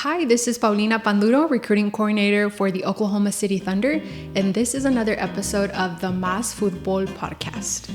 Hi, this is Paulina Panduro, recruiting coordinator for the Oklahoma City Thunder, and this is another episode of the Futbol podcast.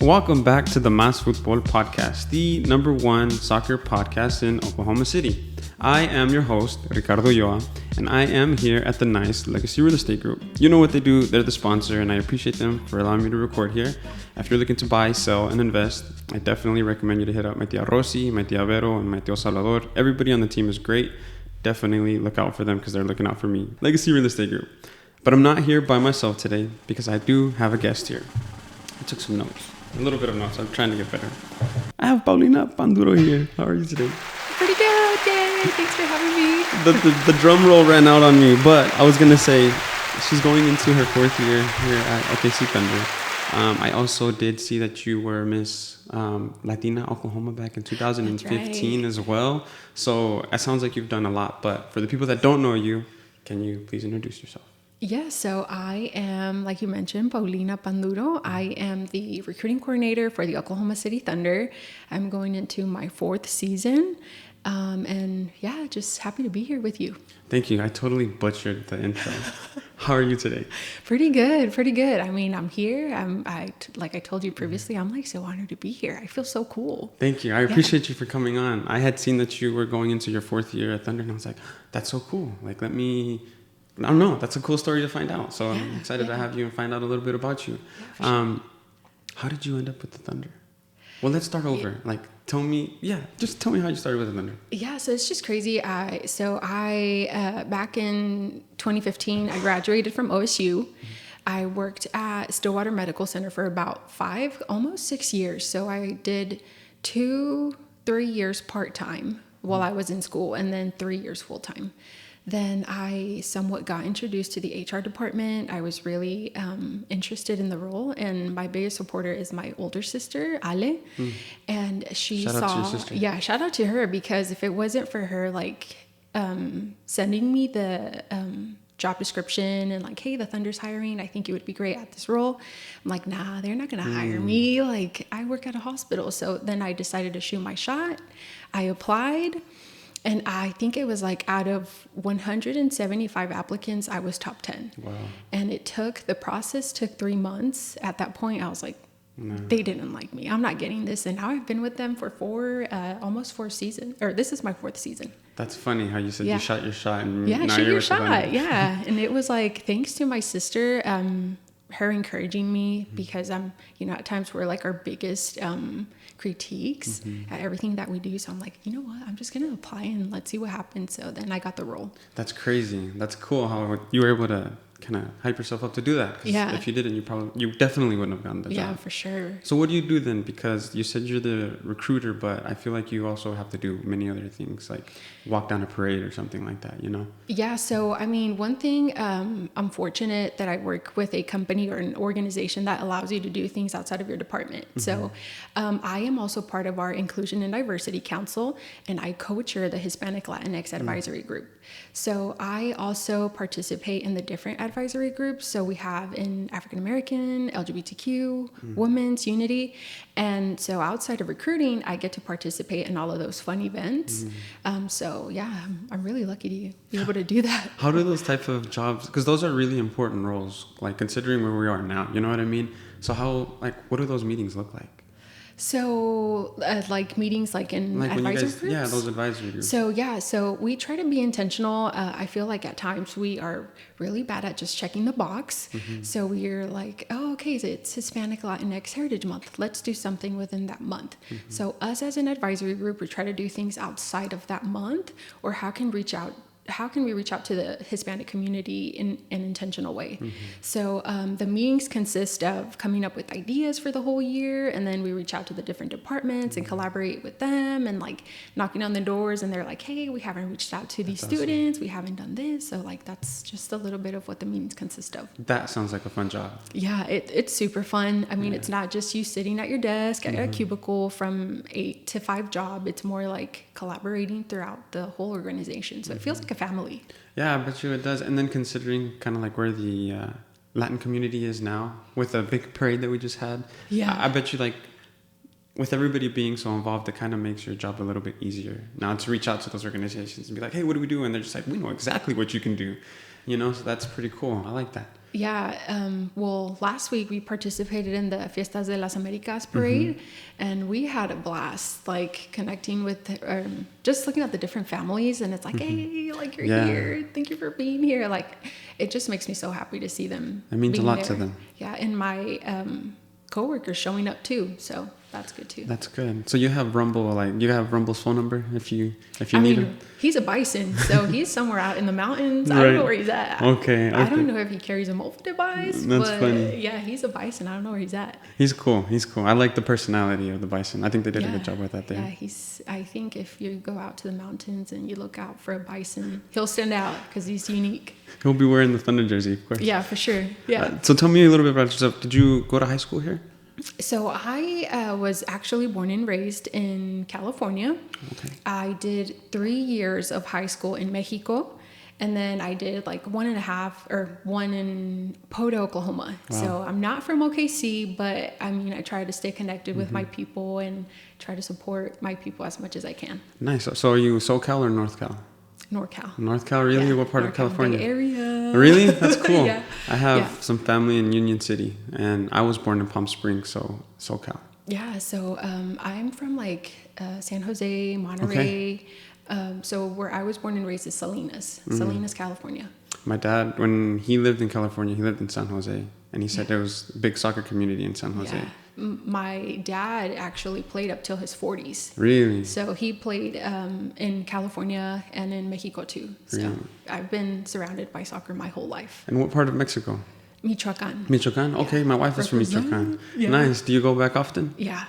Welcome back to the Futbol podcast, the number one soccer podcast in Oklahoma City. I am your host, Ricardo Yoa, and I am here at the nice Legacy Real Estate Group. You know what they do, they're the sponsor, and I appreciate them for allowing me to record here. If you're looking to buy, sell, and invest, I definitely recommend you to hit up my tia Rosy, my tia Vero, and my tio Salvador. Everybody on the team is great. Definitely look out for them because they're looking out for me. Legacy Real Estate Group. But I'm not here by myself today because I do have a guest here. I took some notes. A little bit of notes. I'm trying to get better. I have Paulina Panduro here. How are you today? Pretty good. Yay. Thanks for having me. The drum roll ran out on me, but I was going to say she's going into her fourth year here at OKC Thunder. I also did see that you were Miss Latina Oklahoma back in 2015 as well. So it sounds like you've done a lot. But for the people that don't know you, can you please introduce yourself? Yeah, so I am, like you mentioned, Paulina Panduro. I am the recruiting coordinator for the Oklahoma City Thunder. I'm going into my fourth season. And yeah, just happy to be here with you. Thank you. I totally butchered the intro. How are you today? Pretty good. I mean, I'm here. Like I told you previously, I'm like so honored to be here. I feel so cool. Thank you. I appreciate you for coming on. I had seen that you were going into your fourth year at Thunder, and I was like, that's so cool. Like, I don't know. That's a cool story to find out. So I'm excited to have you and find out a little bit about you. Sure. How did you end up with the Thunder? Well, let's start over. Just tell me how you started with the Thunder. Yeah, so it's just crazy. I back in 2015, I graduated from OSU. I worked at Stillwater Medical Center for about 5, almost 6 years. So I did 2-3 years part-time while I was in school and then 3 years full-time. Then I somewhat got introduced to the HR department. I was really interested in the role, and my biggest supporter is my older sister, Ale. And she Shout out to your sister. Yeah, shout out to her, because if it wasn't for her sending me the job description and like, hey, the Thunder's hiring, I think you would be great at this role. I'm like, nah, they're not gonna hire me. Like, I work at a hospital. So then I decided to shoot my shot. I applied. And I think it was like out of 175 applicants, I was top 10. Wow. And the process took 3 months. At that point, I was like, they didn't like me. I'm not getting this. And now I've been with them for almost 4 seasons. Or this is my 4th season. That's funny how you said you shot your shot. And yeah, now shoot you're your shot. Yeah. And it was like, thanks to my sister, her encouraging me, because at times we're like our biggest critiques at everything that we do. So I'm like, you know what? I'm just going to apply and let's see what happens. So then I got the role. That's crazy. That's cool how you were able to kind of hype yourself up to do that. 'Cause if you didn't, you definitely wouldn't have gotten the job. Yeah, for sure. So what do you do then? Because you said you're the recruiter, but I feel like you also have to do many other things, like walk down a parade or something like that, you know? Yeah. So, I mean, one thing, I'm fortunate that I work with a company or an organization that allows you to do things outside of your department. So I am also part of our Inclusion and Diversity Council, and I co-chair the Hispanic Latinx Advisory Group. So I also participate in the different advisory groups. So we have in African American, LGBTQ, Women's Unity. And so outside of recruiting, I get to participate in all of those fun events. So yeah, I'm really lucky to be able to do that. How do those type of jobs, because those are really important roles, like considering where we are now, you know what I mean? So what do those meetings look like? So, like meetings, like in advisory groups? Yeah, those advisory groups. So we try to be intentional. I feel like at times we are really bad at just checking the box. So we're like, oh, okay, so it's Hispanic Latinx Heritage Month. Let's do something within that month. So us as an advisory group, we try to do things outside of that month, or how can we reach out to the Hispanic community in an intentional way? So the meetings consist of coming up with ideas for the whole year, and then we reach out to the different departments and collaborate with them, and like knocking on the doors, and they're like, hey, we haven't reached out to these students. We haven't done this. So like, that's just a little bit of what the meetings consist of. That sounds like a fun job. Yeah, it's super fun. I mean, it's not just you sitting at your desk at a cubicle from 8 to 5 job. It's more like collaborating throughout the whole organization. So it feels like a family. Yeah, I bet you it does. And then considering kind of like where the Latin community is now with a big parade that we just had, I bet you like with everybody being so involved, it kind of makes your job a little bit easier now to reach out to those organizations and be like, hey, what do we do? And they're just like, we know exactly what you can do, so that's pretty cool. I like that. Yeah. Well, last week we participated in the Fiestas de las Americas parade, and we had a blast, like connecting with, just looking at the different families, and it's like, hey, like you're here. Thank you for being here. Like, it just makes me so happy to see them. It means a lot to them. Yeah. And my coworkers showing up too. So that's good too. That's good. So you have Rumble's phone number if you need him? He's a bison, so he's somewhere out in the mountains. I don't know where he's at. Okay. I don't know if he carries a mobile device. That's funny. Yeah, he's a bison. I don't know where he's at. He's cool. I like the personality of the bison. I think they did a good job with that there. Yeah, I think if you go out to the mountains and you look out for a bison, he'll stand out because he's unique. He'll be wearing the Thunder jersey, of course. Yeah, for sure. Yeah. So tell me a little bit about yourself. Did you go to high school here? So I was actually born and raised in California. Okay. I did 3 years of high school in Mexico, and then I did like 1 in Poto, Oklahoma. Wow. So I'm not from OKC, but I mean, I try to stay connected with my people and try to support my people as much as I can. Nice. So are you SoCal or North Cal? NorCal. North Cal, really? Yeah, What part of California? Bay Area. Really? That's cool. Yeah. I have some family in Union City, and I was born in Palm Springs, so SoCal. Yeah, so I'm from like San Jose, Monterey. Okay. So where I was born and raised is Salinas, California. My dad, when he lived in California, he lived in San Jose, and he said there was a big soccer community in San Jose. Yeah. My dad actually played up till his 40s. Really? So he played in California and in Mexico too. So Really? I've been surrounded by soccer my whole life. And what part of Mexico? Michoacan. Michoacan? Okay, my wife is from Michoacan. Yeah. Nice. Do you go back often? Yeah.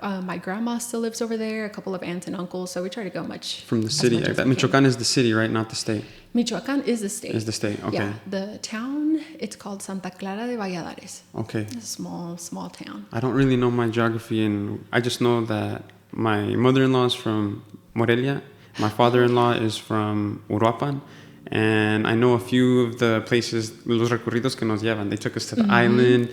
My grandma still lives over there, a couple of aunts and uncles, so we try to go much. From the city. Michoacan is the city, right? Not the state. Michoacan is the state. Is the state, okay. Yeah, the town, it's called Santa Clara de Valladares. Okay. It's a small town. I don't really know my geography, and I just know that my mother-in-law is from Morelia, my father-in-law is from Uruapan, and I know a few of the places, los recorridos que nos llevan. They took us to the island.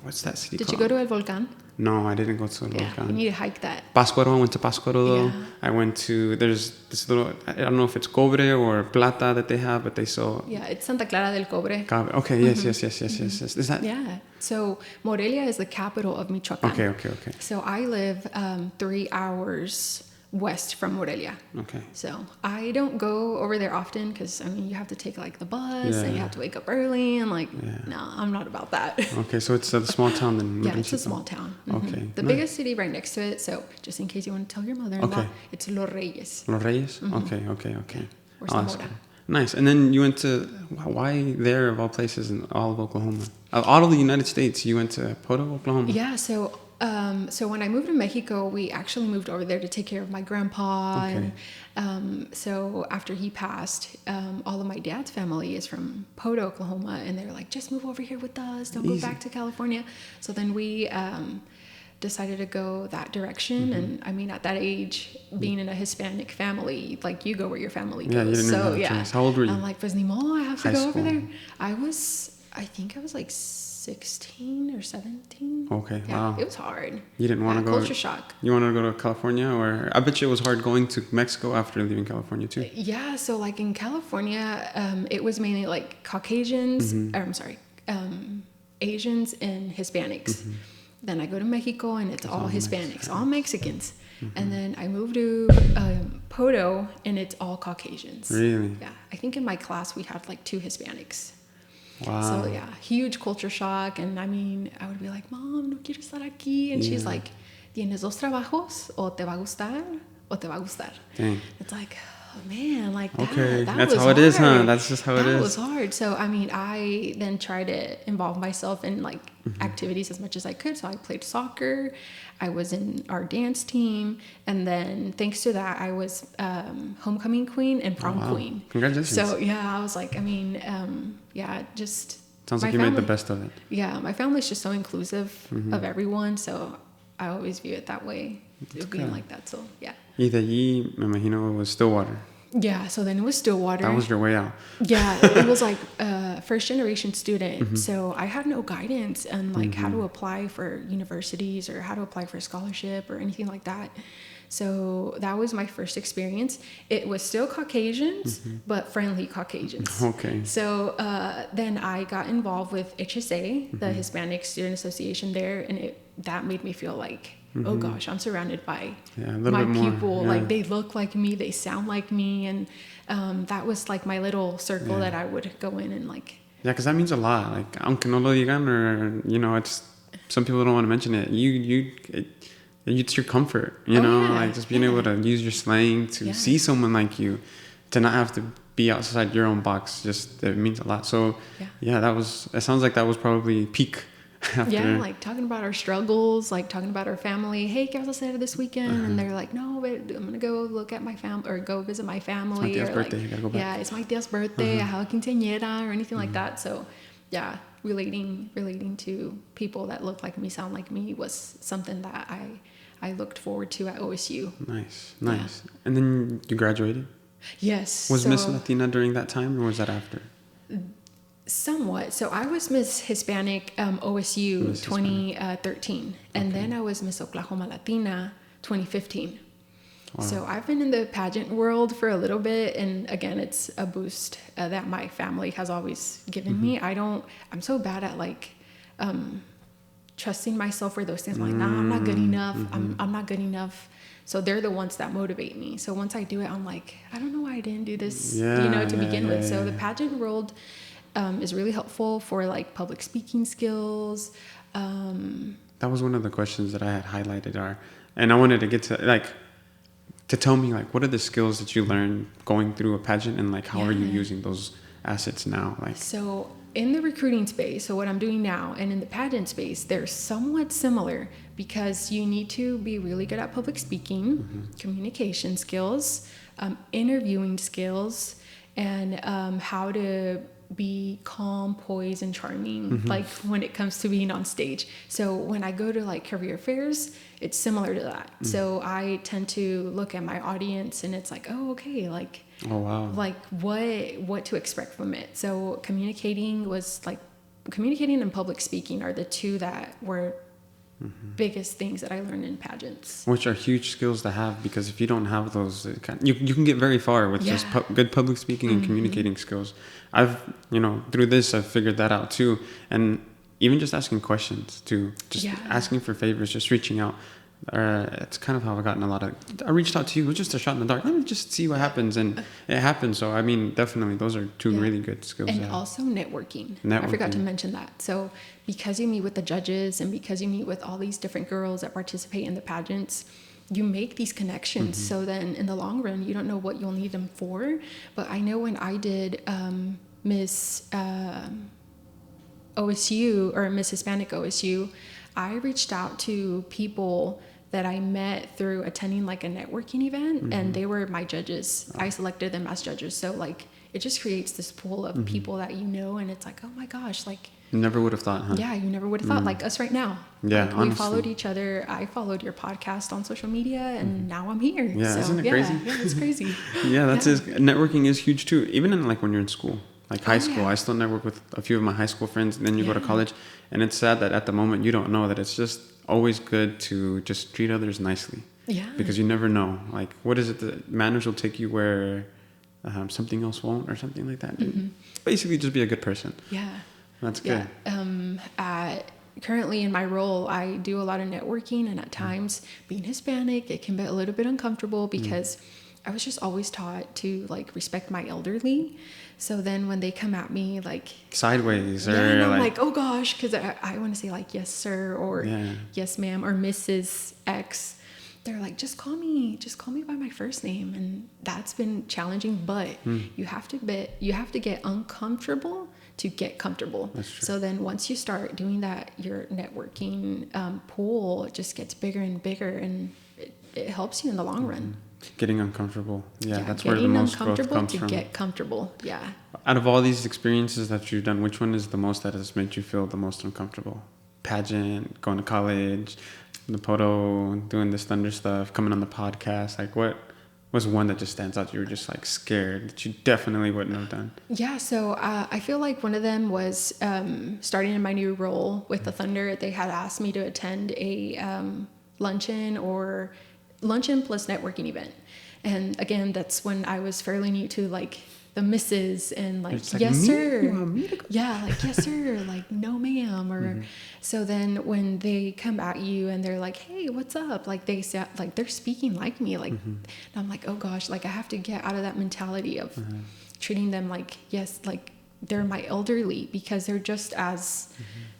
What's that city called? Did you go to El Volcán? No, I didn't go to El Yeah, Volcán. you need to hike that. Pascuaro, I went to Pascuaro though. Yeah. I went to, there's this little, I don't know if it's cobre or plata that they have, but they sell. Yeah, it's Santa Clara del Cobre. Okay, yes. Is that? Yeah. So Morelia is the capital of Michoacan. Okay. So I live 3 hours west from Morelia. Okay. So I don't go over there often because, I mean, you have to take like the bus and you have to wake up early and like, no, I'm not about that. Okay, so it's a small town then. Yeah, it's a small town. Okay. The biggest city right next to it, so just in case you want to tell your mother-in-law, it's Los Reyes. Los Reyes? Okay. Or Zamora. Nice. And then you went to, why there of all places in all of Oklahoma? All of the United States, you went to Poto, Oklahoma? Yeah, so when I moved to Mexico, we actually moved over there to take care of my grandpa. Okay. And so after he passed, all of my dad's family is from Poto, Oklahoma. And they were like, just move over here with us. Don't go back to California. So then we decided to go that direction. And I mean, at that age, being in a Hispanic family, like you go where your family goes. Yeah, you didn't really have a choice. How old were you? I'm like, pues ni modo, I have to High go school. over there. I think I was like 16 or 17. Okay, Yeah, wow. it was hard. You didn't want to go? Culture shock. You wanted to go to California? Or I bet you it was hard going to Mexico after leaving California too. Yeah, so like in California, it was mainly like Caucasians, Asians and Hispanics. Then I go to Mexico and it's all Hispanics, all Mexicans. And then I moved to Poto and it's all Caucasians. Really? Yeah, I think in my class we had like 2 Hispanics. Wow. So yeah, huge culture shock. And I mean, I would be like, Mom, no quiero estar aquí. And she's like, ¿tienes 2 trabajos? O te va a gustar, o te va a gustar. Dang. It's like, oh man, like that. Okay, that that's was how it is, huh? hard. That's just how it is. That was hard. So I mean, I then tried to involve myself in like activities as much as I could. So I played soccer. I was in our dance team, and then thanks to that, I was homecoming queen and prom queen. Congratulations. So yeah, I was like, I mean, just sounds like you made the best of it. Yeah, my family's just so inclusive of everyone, so I always view it that way, being like that. So yeah. Y de allí, me imagino, it was Stillwater. Yeah, so then it was Stillwater. That was your way out. Yeah, it was like first generation student. So I had no guidance on like how to apply for universities or how to apply for a scholarship or anything like that. So that was my first experience. It was still Caucasians, but friendly Caucasians. Okay. So then I got involved with HSA, the Hispanic Student Association there, and that made me feel like, oh gosh, I'm surrounded by my people. Yeah. Like they look like me, they sound like me, and that was like my little circle that I would go in and like. Yeah, because that means a lot. Like, aunque no lo digan, or it's some people don't want to mention it. It's your comfort, like just being able to use your slang to see someone like you, to not have to be outside your own box. Just it means a lot. So it sounds like that was probably peak. After. Like talking about our struggles, like talking about our family. Hey, ¿qué vas a hacer this weekend? And they're like, no, but I'm gonna go look at my family or go visit my family. It's my tia's birthday. You gotta go back. Yeah, it's my tia's birthday. I have a quinceañera or anything like that. So, yeah, relating to people that look like me, sound like me was something that I looked forward to at OSU. Nice. Yeah. And then you graduated? Yes. Was Miss Latina during that time, or was that after? Somewhat. So I was Miss Hispanic OSU 2013, and then I was Miss Oklahoma Latina 2015. Wow. So I've been in the pageant world for a little bit, and again, it's a boost that my family has always given me. I'm so bad at like trusting myself for those things. I'm like, nah, I'm not good enough. I'm not good enough. So they're the ones that motivate me. So once I do it, I'm like, I don't know why I didn't do this, to begin with. So the pageant world is really helpful for like public speaking skills. That was one of the questions that I had highlighted and I wanted to get to tell me like, what are the skills that you learned going through a pageant, and like, how are you using those assets now? Like, so in the recruiting space, so what I'm doing now, and in the pageant space, they're somewhat similar because you need to be really good at public speaking, communication skills, interviewing skills, and how to be calm, poised, and charming, like when it comes to being on stage. So when I go to like career fairs, it's similar to that. So I tend to look at my audience, and it's like, oh, okay, like, oh wow, like what to expect from it. So communicating and public speaking are the two that were biggest things that I learned in pageants, which are huge skills to have, because if you don't have those, you can get very far with just good public speaking and communicating skills. I've through this I've figured that out too, and even just asking questions too, just asking for favors, just reaching out. It's kind of how I've gotten I reached out to you. It was just a shot in the dark. Let me just see what happens, and it happened. So I mean, definitely those are two really good skills. And also networking. I forgot to mention that. So because you meet with the judges, and because you meet with all these different girls that participate in the pageants, you make these connections. So then in the long run, you don't know what you'll need them for. But I know when I did Miss OSU or Miss Hispanic OSU, I reached out to people that I met through attending like a networking event, and they were my judges. I selected them as judges. So like it just creates this pool of people that and it's like, oh my gosh, like you never would have thought, huh? Yeah, you never would have thought, like us right now. Yeah, like, we followed each other. I followed your podcast on social media, and now I'm here. Yeah, so, isn't it crazy? Yeah, it's crazy. Networking is huge too. Even in like when you're in school, like high school, I still network with a few of my high school friends, and then you go to college, and it's sad that at the moment you don't know that it's just always good to just treat others nicely. Yeah. Because you never know, like, what is it that manners will take you where something else won't, or something like that. Basically, just be a good person. Yeah. That's good. Currently in my role, I do a lot of networking, and at times being Hispanic, it can be a little bit uncomfortable because I was just always taught to like respect my elderly. So then when they come at me like sideways, I'm like, oh gosh, because I want to say like yes sir, or yes ma'am, or Mrs. X. They're like, just call me by my first name, and that's been challenging. But you have to get uncomfortable to get comfortable. That's true. So then once you start doing that, your networking pool just gets bigger and bigger, and it helps you in the long run. Getting uncomfortable. That's where the most growth comes from. Get comfortable. Yeah. Out of all these experiences that you've done, which one is the most that has made you feel the most uncomfortable? Pageant, going to college, the photo, doing this thunder stuff, coming on the podcast. Like what was one that just stands out? You were just like scared that you definitely wouldn't have done. Yeah, so I feel like one of them was starting in my new role with the Thunder. They had asked me to attend a luncheon plus networking event. And again, that's when I was fairly new to like the misses and like, yes, sir. You want me to go? Yeah, like, yes, sir. Like, no, ma'am. Or so then when they come at you and they're like, hey, what's up? Like they say, like they're speaking like me. Like, and I'm like, oh gosh, like I have to get out of that mentality of treating them like, yes, like they're my elderly, because they're just as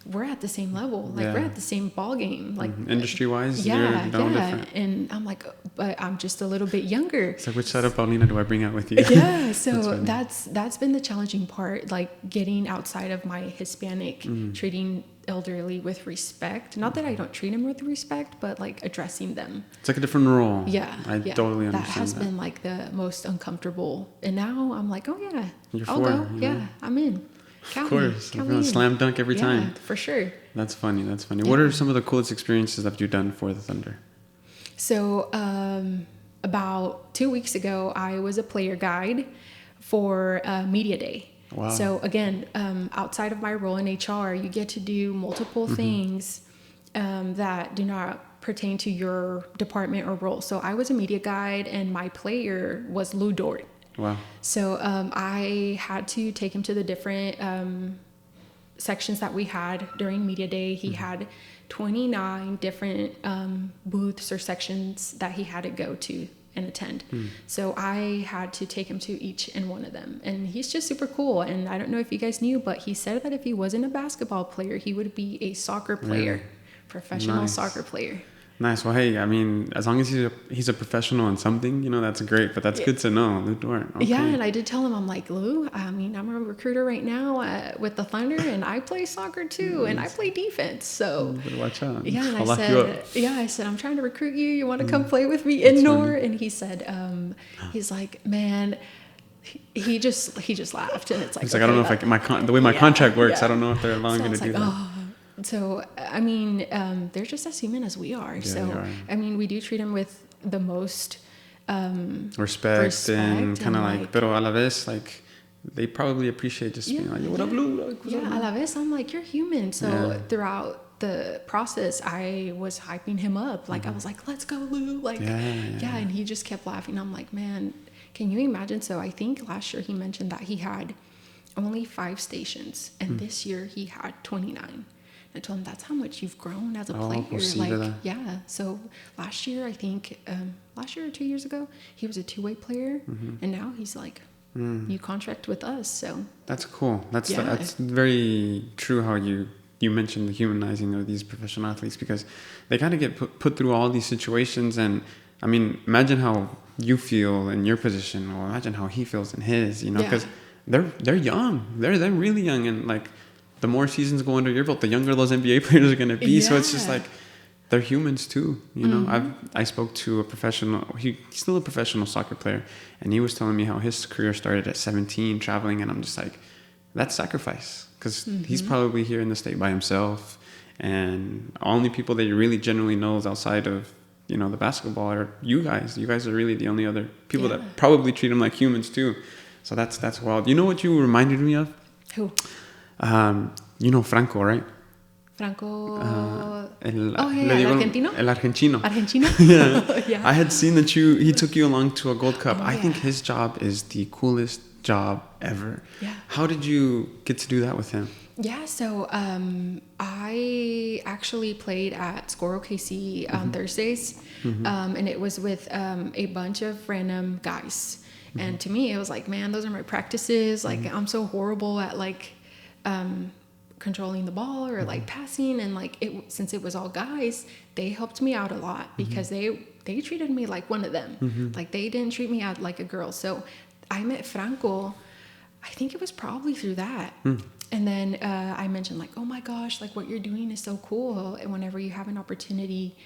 we're at the same level. Like we're at the same ball game. Like industry wise, yeah. different. And I'm like, but I'm just a little bit younger. So which side of Paulina do I bring out with you? Yeah. So that's been the challenging part, like getting outside of my Hispanic, treating elderly with respect. Not that I don't treat them with respect, but like addressing them. It's like a different role. Yeah. I totally understand that. Has been like the most uncomfortable. And now I'm like, oh yeah, You're I'll go. Yeah, I'm in. Of course. Count me in. Slam dunk every time. For sure. That's funny. Yeah. What are some of the coolest experiences that you've done for the Thunder? So about 2 weeks ago, I was a player guide for Media Day. Wow. So again, outside of my role in HR, you get to do multiple things that do not pertain to your department or role. So I was a media guide, and my player was Lou Dort. Wow. So I had to take him to the different sections that we had during Media Day. He had 29 different booths or sections that he had to go to and attend. So I had to take him to each and one of them. And he's just super cool. And I don't know if you guys knew, but he said that if he wasn't a basketball player, he would be a soccer player, professional soccer player. Nice. Well, hey, I mean, as long as he's a professional in something, you know, that's great. But that's good to know, Lou Dort. Okay. Yeah, and I did tell him, I'm like, Lou, I mean, I'm a recruiter right now with the Thunder, and I play soccer too, and I play defense. So you better watch out. Yeah, and I said, I'm trying to recruit you. You want to come play with me indoor? And he said, he's like, man. He just laughed, and it's like, he's like, I don't know if the way my contract works, I don't know if they're allowing me to do that. Oh. So, I mean, they're just as human as we are. Yeah, I mean, we do treat them with the most respect and kind of like, pero a la vez, like, they probably appreciate just being like, what up, Lou? Like, a la vez, I'm like, you're human. So throughout the process, I was hyping him up. Like, I was like, let's go, Lou. Like, and he just kept laughing. I'm like, man, can you imagine? So I think last year he mentioned that he had only 5 stations, and this year he had 29. I told him, that's how much you've grown as a player. Like, so last year, I think, last year or 2 years ago, he was a 2-way player, and now he's like, you contract with us. So that's cool. That's very true how you mentioned the humanizing of these professional athletes, because they kind of get put through all these situations. And I mean, imagine how you feel in your position, or imagine how he feels in his, you know, because they're young. They're really young, and like, the more seasons go under your belt, the younger those NBA players are going to be. Yeah. So it's just like, they're humans too. You know, I spoke to a professional, he's still a professional soccer player, and he was telling me how his career started at 17 traveling. And I'm just like, that's sacrifice, because he's probably here in the state by himself. And only people that he really generally knows outside of, you know, the basketball are you guys. You guys are really the only other people that probably treat him like humans too. So that's wild. You know what you reminded me of? Who? You know Franco, right? Franco. El Argentino. El Argentino. Argentino. Yeah. I had seen that he took you along to a Gold Cup. I think his job is the coolest job ever. Yeah. How did you get to do that with him? Yeah, so I actually played at Score OKC on Thursdays, and it was with a bunch of random guys. And to me, it was like, man, those are my practices. Like, I'm so horrible at like controlling the ball or like passing, and like since it was all guys, they helped me out a lot because they treated me like one of them. Like, they didn't treat me out like a girl. So I met Franco, I think it was probably through that. And then I mentioned like, oh my gosh, like what you're doing is so cool, and whenever you have an opportunity,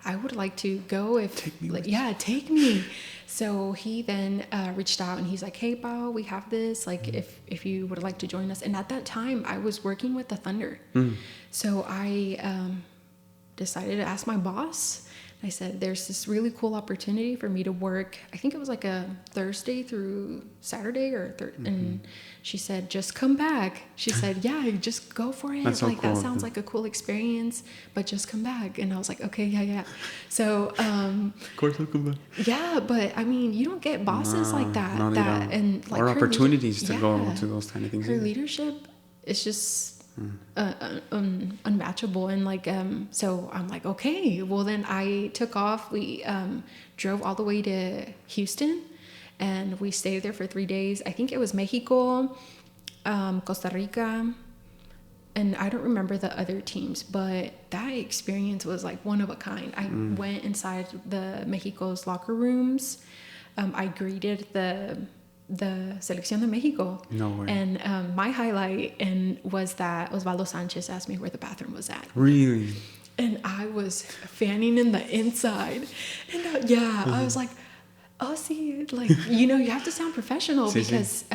I would like to go. Take me. So he then reached out, and he's like, hey, Pao, we have this, like, if you would like to join us. And at that time, I was working with the Thunder. So I decided to ask my boss. I said, there's this really cool opportunity for me to work. I think it was like a Thursday through Saturday and she said, just come back. She said, yeah, just go for it. That's so like, cool. That sounds like a cool experience, but just come back. And I was like, okay, yeah. So, of course I'll come back. yeah, but I mean, you don't get bosses like that. No, they don't. And like or opportunities to go yeah, to those kind of things. Her leadership is just unmatchable. And like, so I'm like, okay, well then I took off. We drove all the way to Houston and we stayed there for 3 days. I think it was Mexico, Costa Rica, and I don't remember the other teams, but that experience was like one of a kind. I went inside the Mexico's locker rooms. I greeted the Selección de Mexico. No way. And my highlight was that Osvaldo Sanchez asked me where the bathroom was at. Really? And I was fanning in the inside. And I was like, oh, see, like, you have to sound professional because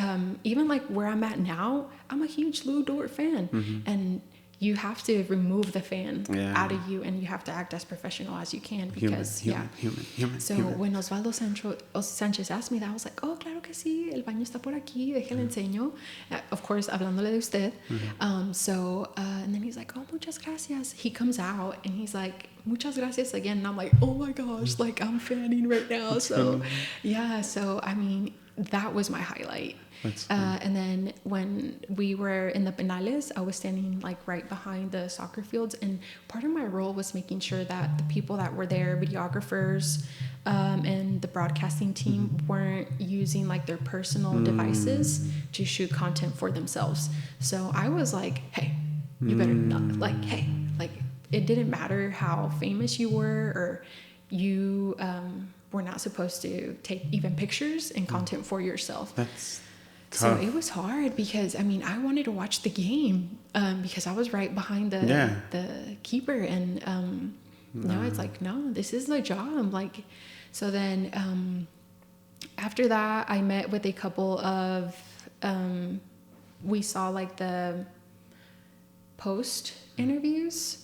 even like where I'm at now, I'm a huge Lou Dort fan. And you have to remove the fan out of you and you have to act as professional as you can because, human. So when Osvaldo Sánchez asked me that, I was like, oh, claro que sí, el baño está por aquí, déjale enseño. Of course, hablándole de usted. And then he's like, oh, muchas gracias. He comes out and he's like, muchas gracias again. And I'm like, oh my gosh, like I'm fanning right now. So, so I mean, that was my highlight. And then when we were in the Penales, I was standing like right behind the soccer fields, and part of my role was making sure that the people that were there, videographers, and the broadcasting team weren't using like their personal devices to shoot content for themselves. So I was like, hey, you better not, like, hey, like it didn't matter how famous you were or you were not supposed to take even pictures and content for yourself. That's so it was hard because I mean I wanted to watch the game because I was right behind the keeper, and now it's like, no, this is the job. Like, so then after that I met with a couple of we saw like the post interviews.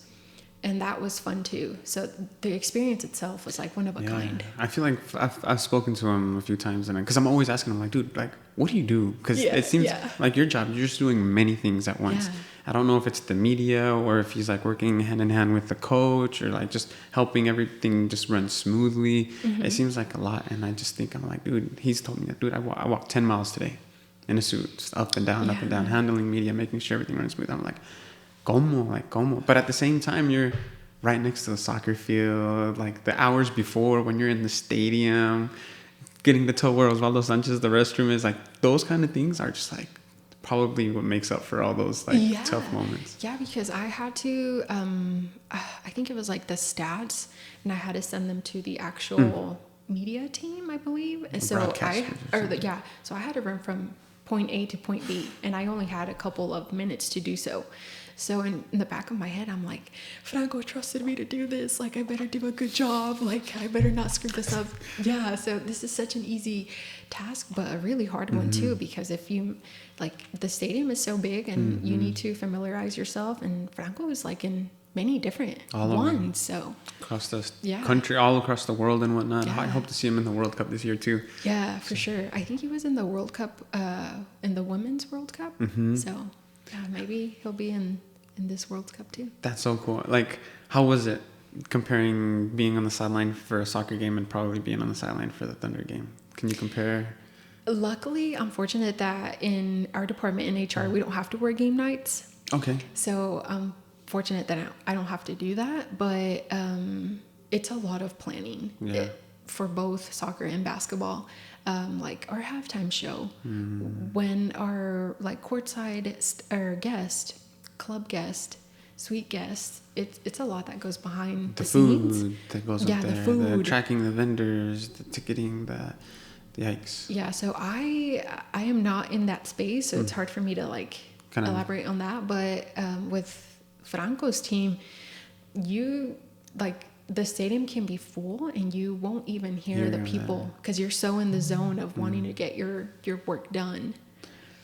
And that was fun too. So the experience itself was like one of a kind. I feel like I've spoken to him a few times, and because I'm always asking him, like, dude, like, what do you do? Because it seems like your job, you're just doing many things at once. Yeah. I don't know if it's the media or if he's like working hand in hand with the coach or like just helping everything just run smoothly. It seems like a lot, and I just think I'm like, dude. He's told me that, dude, I walked 10 miles today in a suit, just up and down, handling media, making sure everything runs smooth. I'm like, como? But at the same time, you're right next to the soccer field, like the hours before when you're in the stadium, getting to tell where Osvaldo Sanchez, the restroom is, like those kind of things are just like probably what makes up for all those like tough moments. Yeah, because I had to, I think it was like the stats, and I had to send them to the actual media team, I believe. And so so I had to run from point A to point B, and I only had a couple of minutes to do so. So in the back of my head, I'm like, Franco trusted me to do this. Like, I better do a good job. Like, I better not screw this up. Yeah, so this is such an easy task, but a really hard one too, because if you, like, the stadium is so big and you need to familiarize yourself. And Franco is like in many different ones. So across the country, all across the world and whatnot. I hope to see him in the World Cup this year too. Yeah, for sure. I think he was in the World Cup, in the Women's World Cup. So yeah, maybe he'll be in this World Cup too. That's so cool. Like, how was it comparing being on the sideline for a soccer game and probably being on the sideline for the Thunder game? Can you compare? Luckily, I'm fortunate that in our department in HR, we don't have to wear game nights. Okay. So I'm fortunate that I don't have to do that, but it's a lot of planning for both soccer and basketball. Like our halftime show, when our like courtside our guest, club guest, suite guest, it's a lot that goes behind the scenes. Food that goes up there, the food, the tracking the vendors, the ticketing, the yikes. Yeah, so I am not in that space, so it's hard for me to like elaborate on that. But with Franco's team, you like the stadium can be full and you won't even hear the people because you're so in the zone of wanting to get your work done.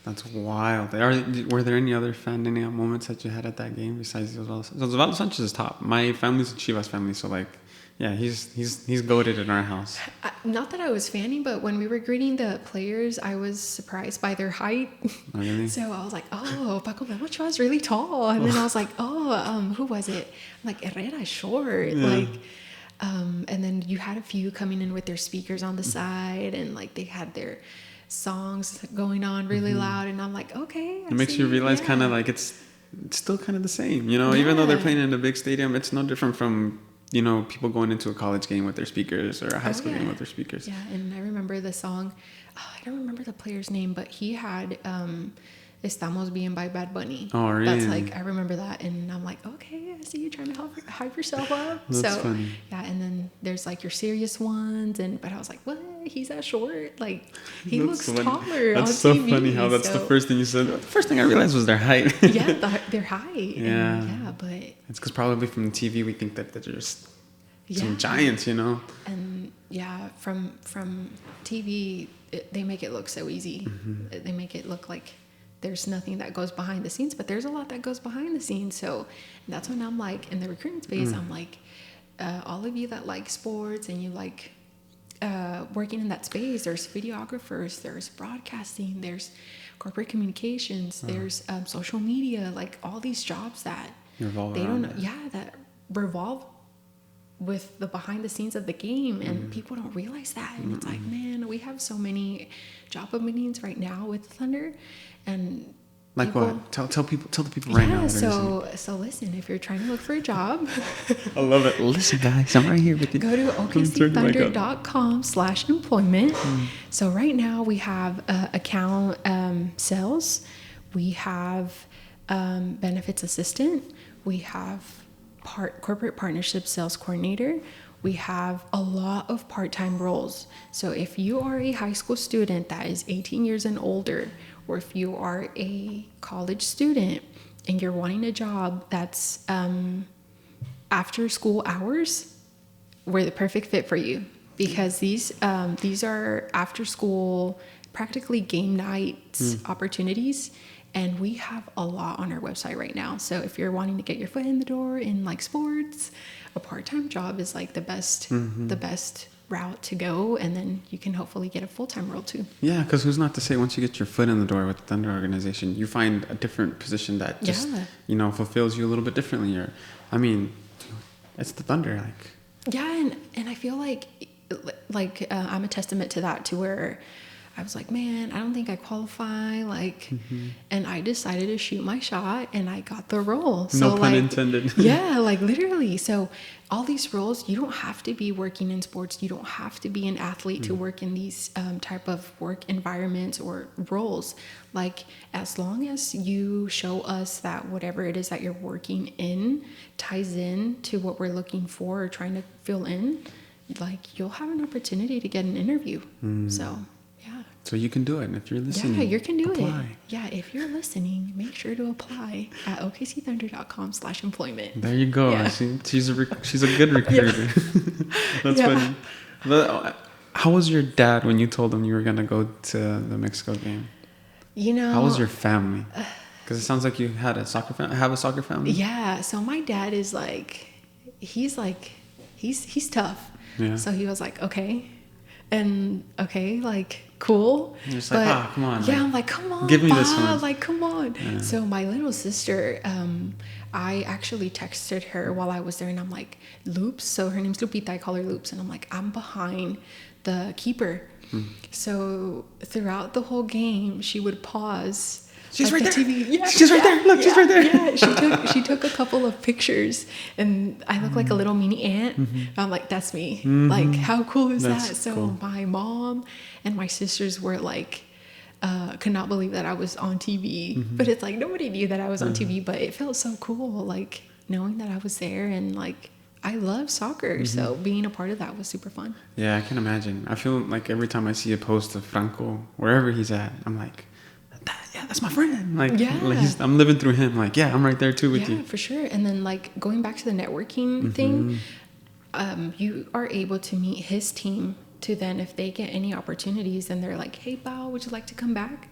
That's wild. Were there any other standing moments that you had at that game besides Osvaldo? Osvaldo Sanchez is top. My family's a Chivas family, so like Yeah, he's goated in our house. Not that I was fanning, but when we were greeting the players, I was surprised by their height. Oh, really? So I was like, oh, Paco Memo is really tall. And then I was like, who was it? Like, Herrera is short. Yeah. Like, and then you had a few coming in with their speakers on the side, and like they had their songs going on really loud. And I'm like, okay. It makes you realize kind of like it's still kind of the same, you know, even though they're playing in a big stadium, it's no different from, you know, people going into a college game with their speakers or a high school game with their speakers. Yeah, and I remember the song, I don't remember the player's name, but he had Estamos Bien by Bad Bunny. Oh, really? That's like, I remember that, and I'm like, okay, I see you trying to hype yourself up. That's funny. Yeah, and then there's like your serious ones, but I was like, what? He's that short? Like, he looks taller That's on so TV. funny how that's the first thing you said. The first thing I realized was their height. Yeah, their height. Yeah. And, but... It's because probably from the TV we think that they're just some giants, you know? And yeah, from TV, they make it look so easy. They make it look like there's nothing that goes behind the scenes, but there's a lot that goes behind the scenes. So that's when I'm like, in the recruiting space, I'm like, all of you that like sports and you like working in that space, there's videographers, there's broadcasting, there's corporate communications, there's social media, like all these jobs that Revolve they don't know. it. Yeah, that revolve with the behind the scenes of the game, and people don't realize that. And it's like, man, we have so many job openings right now with Thunder, and like people, what? Tell the people right now. So listen, if you're trying to look for a job, I love it. Listen, guys, I'm right here with you. go to okcthunder.com/employment. So right now we have account sales, we have benefits assistant, we have corporate partnership sales coordinator. We have a lot of part-time roles. So if you are a high school student that is 18 years and older, or if you are a college student and you're wanting a job that's after school hours, we're the perfect fit for you, because these are after school, practically game nights opportunities. And we have a lot on our website right now. So if you're wanting to get your foot in the door in like sports, a part-time job is like the best route to go. And then you can hopefully get a full-time role too. Yeah, because who's not to say once you get your foot in the door with the Thunder organization, you find a different position that just, you know, fulfills you a little bit differently. Or, I mean, it's the Thunder. Like. Yeah, and I feel like I'm a testament to that, to where I was like, man, I don't think I qualify, and I decided to shoot my shot, and I got the role. So, no pun intended. Yeah, like literally. So all these roles, you don't have to be working in sports. You don't have to be an athlete to work in these type of work environments or roles. Like, as long as you show us that whatever it is that you're working in ties in to what we're looking for or trying to fill in, like, you'll have an opportunity to get an interview. So... So you can do it. And if you're listening, yeah, you can do apply. it. Yeah, if you're listening, make sure to apply at okcthunder.com/employment. There you go. Yeah. She's a good recruiter. That's funny. But how was your dad when you told him you were going to go to the Mexico game? You know, how was your family? Because it sounds like you had a soccer family. Yeah. So my dad is he's tough. Yeah. So he was like, okay. And okay, like, cool. You're just like, come on. Yeah, I'm like, come on. Give me this one. Like, come on. Yeah. So my little sister, I actually texted her while I was there, and I'm like, Loops. So her name's Lupita. I call her Loops. And I'm like, I'm behind the keeper. So throughout the whole game, she would pause. She's right there. TV. Yeah, she's right there. Look, she's right there. Yeah, she took a couple of pictures, and I look like a little mini ant. I'm like, that's me. Like, how cool is that? So cool. My mom and my sisters were like, could not believe that I was on TV. But it's like, nobody knew that I was on TV, but it felt so cool, like, knowing that I was there, and like, I love soccer, so being a part of that was super fun. Yeah, I can imagine. I feel like every time I see a post of Franco, wherever he's at, I'm like, yeah, that's my friend. Like, I'm living through him. Like, yeah, I'm right there too with you. Yeah, for sure. And then, like, going back to the networking thing, you are able to meet his team to then, if they get any opportunities and they're like, hey, Bao, would you like to come back?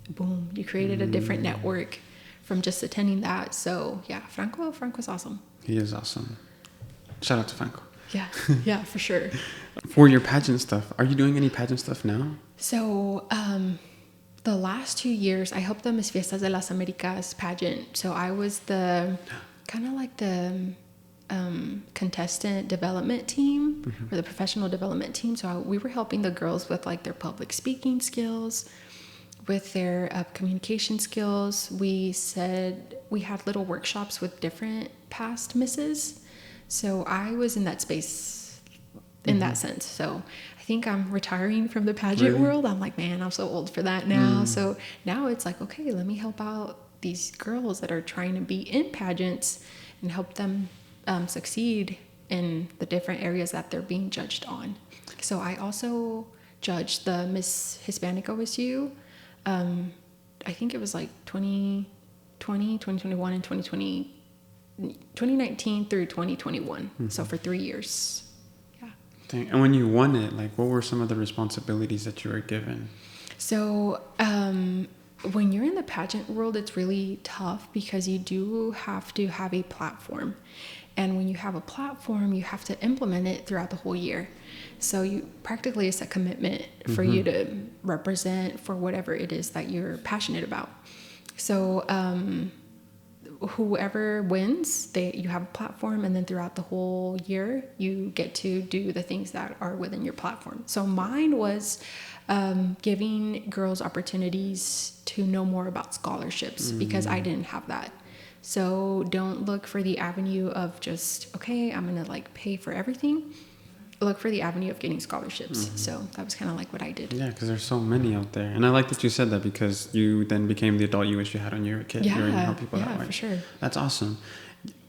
Boom, you created a different network from just attending that. So yeah, Franco's awesome. He is awesome. Shout out to Franco. Yeah, for sure. For your pageant stuff, are you doing any pageant stuff now? So, the last 2 years, I helped the Miss Fiestas de las Americas pageant. So I was the kind of like the contestant development team or the professional development team. So we were helping the girls with like their public speaking skills, with their communication skills. We had little workshops with different past misses. So I was in that space in that sense. So I think I'm retiring from the pageant world. I'm like, man, I'm so old for that now. So now it's like, okay, let me help out these girls that are trying to be in pageants and help them succeed in the different areas that they're being judged on. So I also judged the Miss Hispanic OSU. I think it was like 2020, 2021, and 2019 through 2021. So for 3 years. Yeah. Dang. And when you won it, like, what were some of the responsibilities that you were given? So when you're in the pageant world, it's really tough because you do have to have a platform. And when you have a platform, you have to implement it throughout the whole year. So you practically, it's a commitment for you to represent for whatever it is that you're passionate about. So whoever wins, you have a platform, and then throughout the whole year, you get to do the things that are within your platform. So mine was giving girls opportunities to know more about scholarships because I didn't have that. So don't look for the avenue of just, okay, I'm going to like pay for everything. Look for the avenue of getting scholarships. So that was kind of like what I did. Yeah, because there's so many out there. And I like that you said that because you then became the adult you wish you had when you were a kid. Yeah, you were able to help people that way. For sure. That's awesome.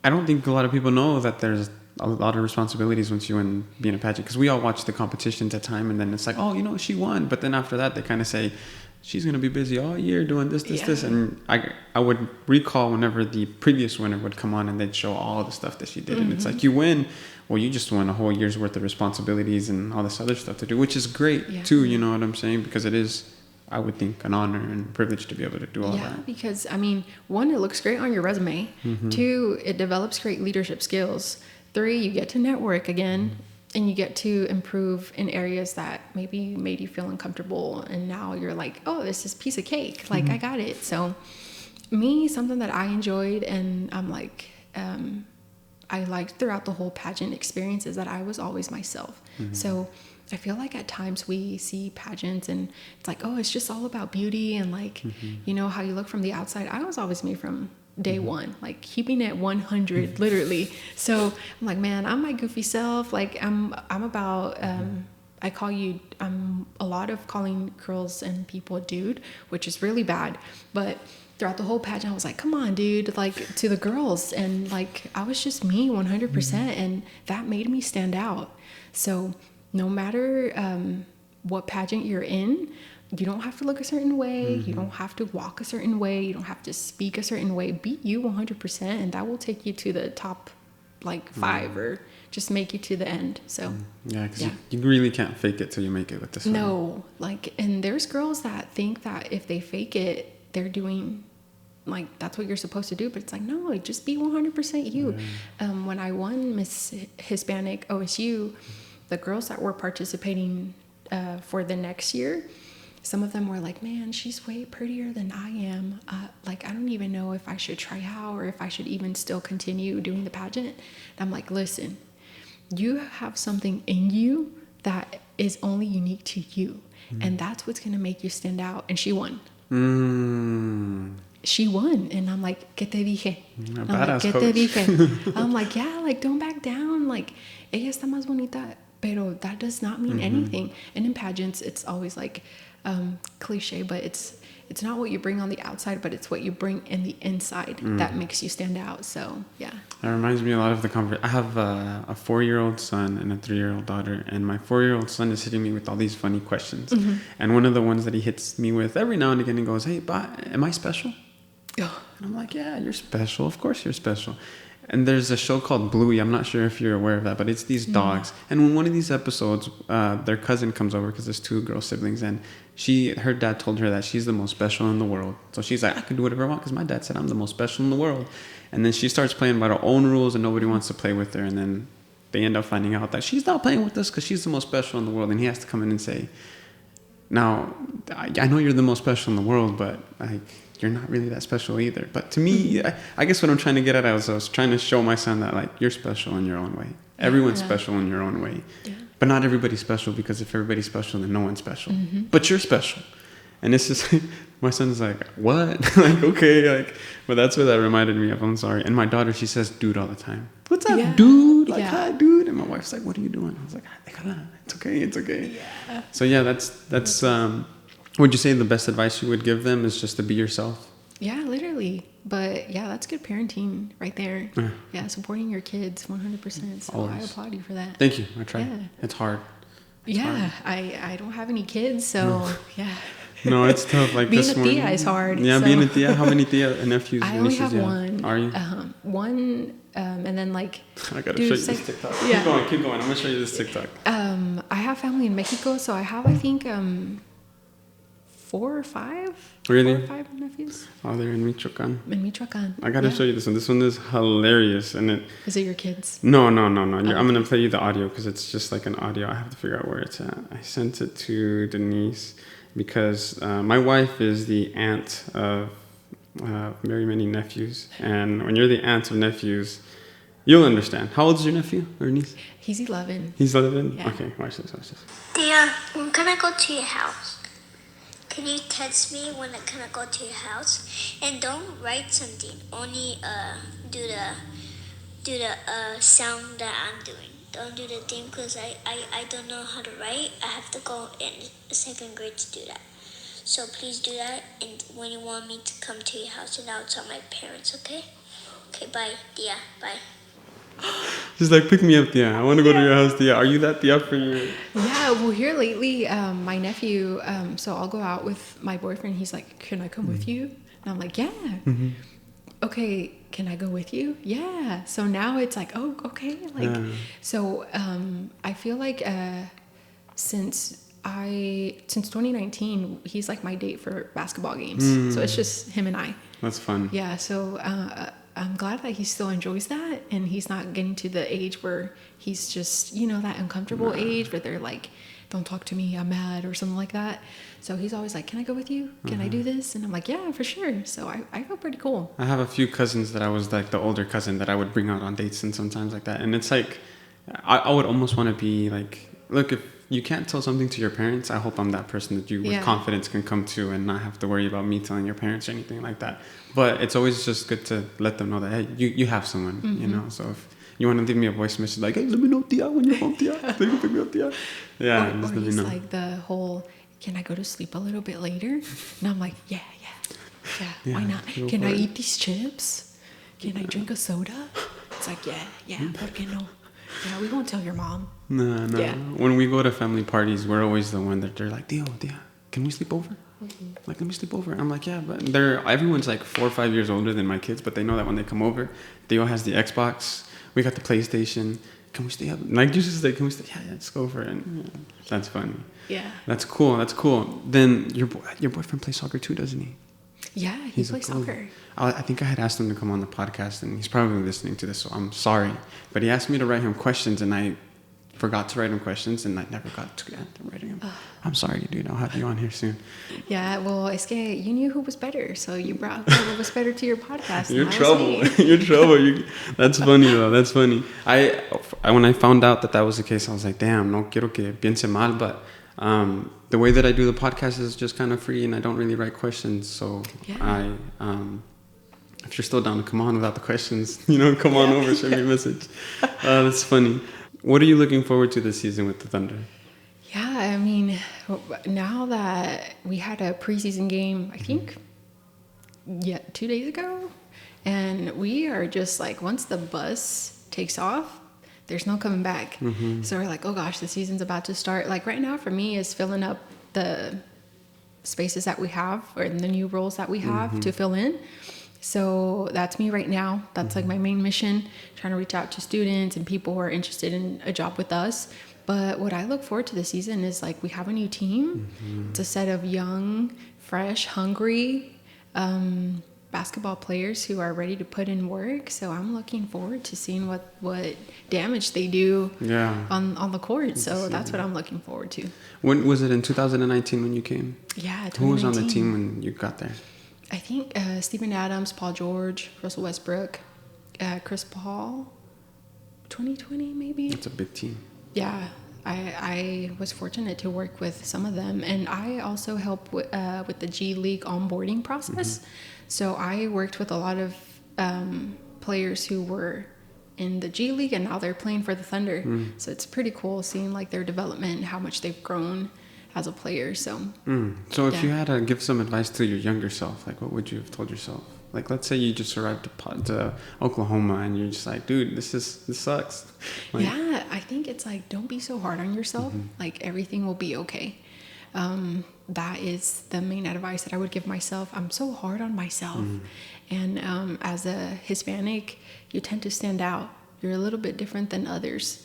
I don't think a lot of people know that there's a lot of responsibilities once you win being a pageant. Because we all watch the competitions at time and then it's like, oh, she won. But then after that, they kind of say, she's going to be busy all year doing this. And I would recall whenever the previous winner would come on and they'd show all the stuff that she did. And it's like, you win. Well, you just won a whole year's worth of responsibilities and all this other stuff to do, which is great too. You know what I'm saying? Because it is, I would think, an honor and privilege to be able to do all that. Yeah, because I mean, 1, it looks great on your resume. 2, it develops great leadership skills. 3, you get to network again. And you get to improve in areas that maybe made you feel uncomfortable. And now you're like, oh, this is piece of cake. Like, I got it. So something that I enjoyed and I'm like, I liked throughout the whole pageant experience is that I was always myself. So I feel like at times we see pageants and it's like, oh, it's just all about beauty and like, you know, how you look from the outside. I was always me from day one, like keeping it 100 literally. So I'm like, man, I'm my goofy self. Like I'm about I'm a lot of calling girls and people dude, which is really bad. But throughout the whole pageant, I was like, come on, dude, like to the girls. And like, I was just me 100%. And that made me stand out. So no matter what pageant you're in, you don't have to look a certain way. You don't have to walk a certain way. You don't have to speak a certain way. Be you 100%, and that will take you to the top, like 5, or just make you to the end. So yeah, because you really can't fake it till you make it with this. No, like, and there's girls that think that if they fake it, they're doing like that's what you're supposed to do. But it's like, no, just be 100% you. When I won Miss Hispanic OSU, the girls that were participating for the next year, some of them were like, man, she's way prettier than I am. Like, I don't even know if I should try out or if I should even still continue doing the pageant. And I'm like, listen, you have something in you that is only unique to you. And that's what's going to make you stand out. And she won. She won. And I'm like, ¿Qué te dije? Badass coach. I'm like, yeah, like, don't back down. Like, ella está más bonita. Pero that does not mean anything. And in pageants, it's always like, cliche, but it's not what you bring on the outside, but it's what you bring in the inside that makes you stand out. So yeah, that reminds me a lot of the conversation. I have a 4-year-old son and a 3-year-old daughter, and my 4-year-old son is hitting me with all these funny questions. And one of the ones that he hits me with every now and again, he goes, hey, am I special? And I'm like, yeah, you're special, of course you're special. And there's a show called Bluey. I'm not sure if you're aware of that, but it's these dogs. And when one of these episodes, their cousin comes over because there's 2 girl siblings, and her dad told her that she's the most special in the world. So she's like, I can do whatever I want because my dad said I'm the most special in the world. And then she starts playing by her own rules and nobody wants to play with her. And then they end up finding out that she's not playing with us because she's the most special in the world, and he has to come in and say, now, I know you're the most special in the world, but like, you're not really that special either. But to me, I guess what I'm trying to get at is I was trying to show my son that like, you're special in your own way. Everyone's special in your own way. Yeah. But not everybody's special, because if everybody's special, then no one's special. But you're special. And it's just like, my son's like, what? Like, okay, like, but that's what that reminded me of. I'm sorry. And my daughter, she says dude all the time. What's up, dude? Like, hi, dude. And my wife's like, what are you doing? I was like, it's okay, it's okay. Yeah. So yeah, that's would you say the best advice you would give them is just to be yourself? Yeah, literally. But yeah, that's good parenting right there. Yeah, supporting your kids 100%. So always. I applaud you for that. Thank you. I try. Yeah. It's hard. It's hard. I don't have any kids, so yeah. No, it's tough. Like being this a tia is hard. Yeah, so. Being a tia. How many tia and nephews? I only have one. Are you? One, and then like. I gotta show you this TikTok. Yeah. Keep going. I'm gonna show you this TikTok. I have family in Mexico, so I have, I think, 4 or 5. Really? 4 or 5 nephews. Oh, they're in Michoacan. In Michoacan. I gotta show you this one. This one is hilarious, and it. Is it your kids? No. I'm gonna play you the audio because it's just like an audio. I have to figure out where it's at. I sent it to Denise because my wife is the aunt of very many nephews, and when you're the aunt of nephews, you'll understand. How old is your nephew or niece? He's 11. He's 11? Yeah. Okay, watch this. Dear, I'm gonna go to your house. Can you text me when I'm gonna go to your house? And don't write something. Only do the sound that I'm doing. Don't do the thing because I don't know how to write. I have to go in 2nd grade to do that. So please do that. And when you want me to come to your house, and I'll tell my parents. Okay? Okay. Bye, Dia. Bye. She's like, pick me up, Tia. I want to go to your house, Tia. Are you that Tia for you? Yeah, well, here lately, my nephew, so I'll go out with my boyfriend. He's like, can I come with you? And I'm like, yeah. Okay, can I go with you? Yeah. So now it's like, oh, okay. Like, so I feel like since 2019, he's like my date for basketball games. So it's just him and I. That's fun. Yeah, so I'm glad that he still enjoys that, and he's not getting to the age where he's just, that uncomfortable age where they're like, don't talk to me, I'm mad, or something like that. So he's always like, can I go with you? Can I do this? And I'm like, yeah, for sure. So I feel pretty cool. I have a few cousins that I was like the older cousin that I would bring out on dates and sometimes like that. And it's like, I would almost want to be like, look, if you can't tell something to your parents, I hope I'm that person that you with confidence can come to and not have to worry about me telling your parents or anything like that. But it's always just good to let them know that, hey, you have someone, So if you want to leave me a voice message like, hey, let me know, Tia, when you're home, Tia. They can pick me up, Tia. Yeah, or he's like the whole, can I go to sleep a little bit later? And I'm like, yeah, why not? Can I eat these chips? Can I drink a soda? It's like, yeah, ¿por qué no? Yeah, we won't tell your mom. No. Yeah. When we go to family parties, we're always the one that they're like, Tia, can we sleep over? Like, let me sleep over. I'm like, yeah, but everyone's like 4 or 5 years older than my kids, but they know that when they come over, Theo has the Xbox, we got the PlayStation. Can we stay up? Like, you just say, can we stay? Yeah, let's go over it. And, that's funny. Yeah. That's cool. Then your boyfriend plays soccer too, doesn't he? Yeah, he plays soccer. I think I had asked him to come on the podcast, and he's probably listening to this, so I'm sorry. But he asked me to write him questions, and I forgot to write him questions, and I never got to writing him. I'm sorry, dude. I'll have you on here soon. Yeah, well, es que you knew who was better, so you brought who was better to your podcast. You're trouble. You're trouble. That's funny, though. That's funny. I when I found out that was the case, I was like, damn, no quiero que piense mal, but the way that I do the podcast is just kind of free, and I don't really write questions, so if you're still down to come on without the questions, come on over, send me a message. That's funny. What are you looking forward to this season with the Thunder? Yeah, I mean, now that we had a preseason game, I think, 2 days ago, and we are just like, once the bus takes off, there's no coming back. So we're like, oh gosh, the season's about to start. Like right now for me is filling up the spaces that we have, or the new roles that we have to fill in. So that's me right now. That's like my main mission, trying to reach out to students and people who are interested in a job with us. But what I look forward to this season is like, we have a new team. It's a set of young, fresh, hungry basketball players who are ready to put in work. So I'm looking forward to seeing what damage they do on the court. So that's what I'm looking forward to. When was it, in 2019 when you came? Yeah, 2019. Who was on the team when you got there? I think Steven Adams, Paul George, Russell Westbrook, Chris Paul. 2020 maybe. That's a big team. Yeah. I was fortunate to work with some of them, and I also help with the G League onboarding process. So I worked with a lot of players who were in the G League, and now they're playing for the Thunder. So it's pretty cool seeing like their development, how much they've grown as a player. So if you had to give some advice to your younger self, like what would you have told yourself? Like, let's say you just arrived to Oklahoma and you're just like, dude, this sucks. Like, yeah, I think it's like, don't be so hard on yourself. Like, everything will be okay. That is the main advice that I would give myself. I'm so hard on myself. And as a Hispanic, you tend to stand out. You're a little bit different than others.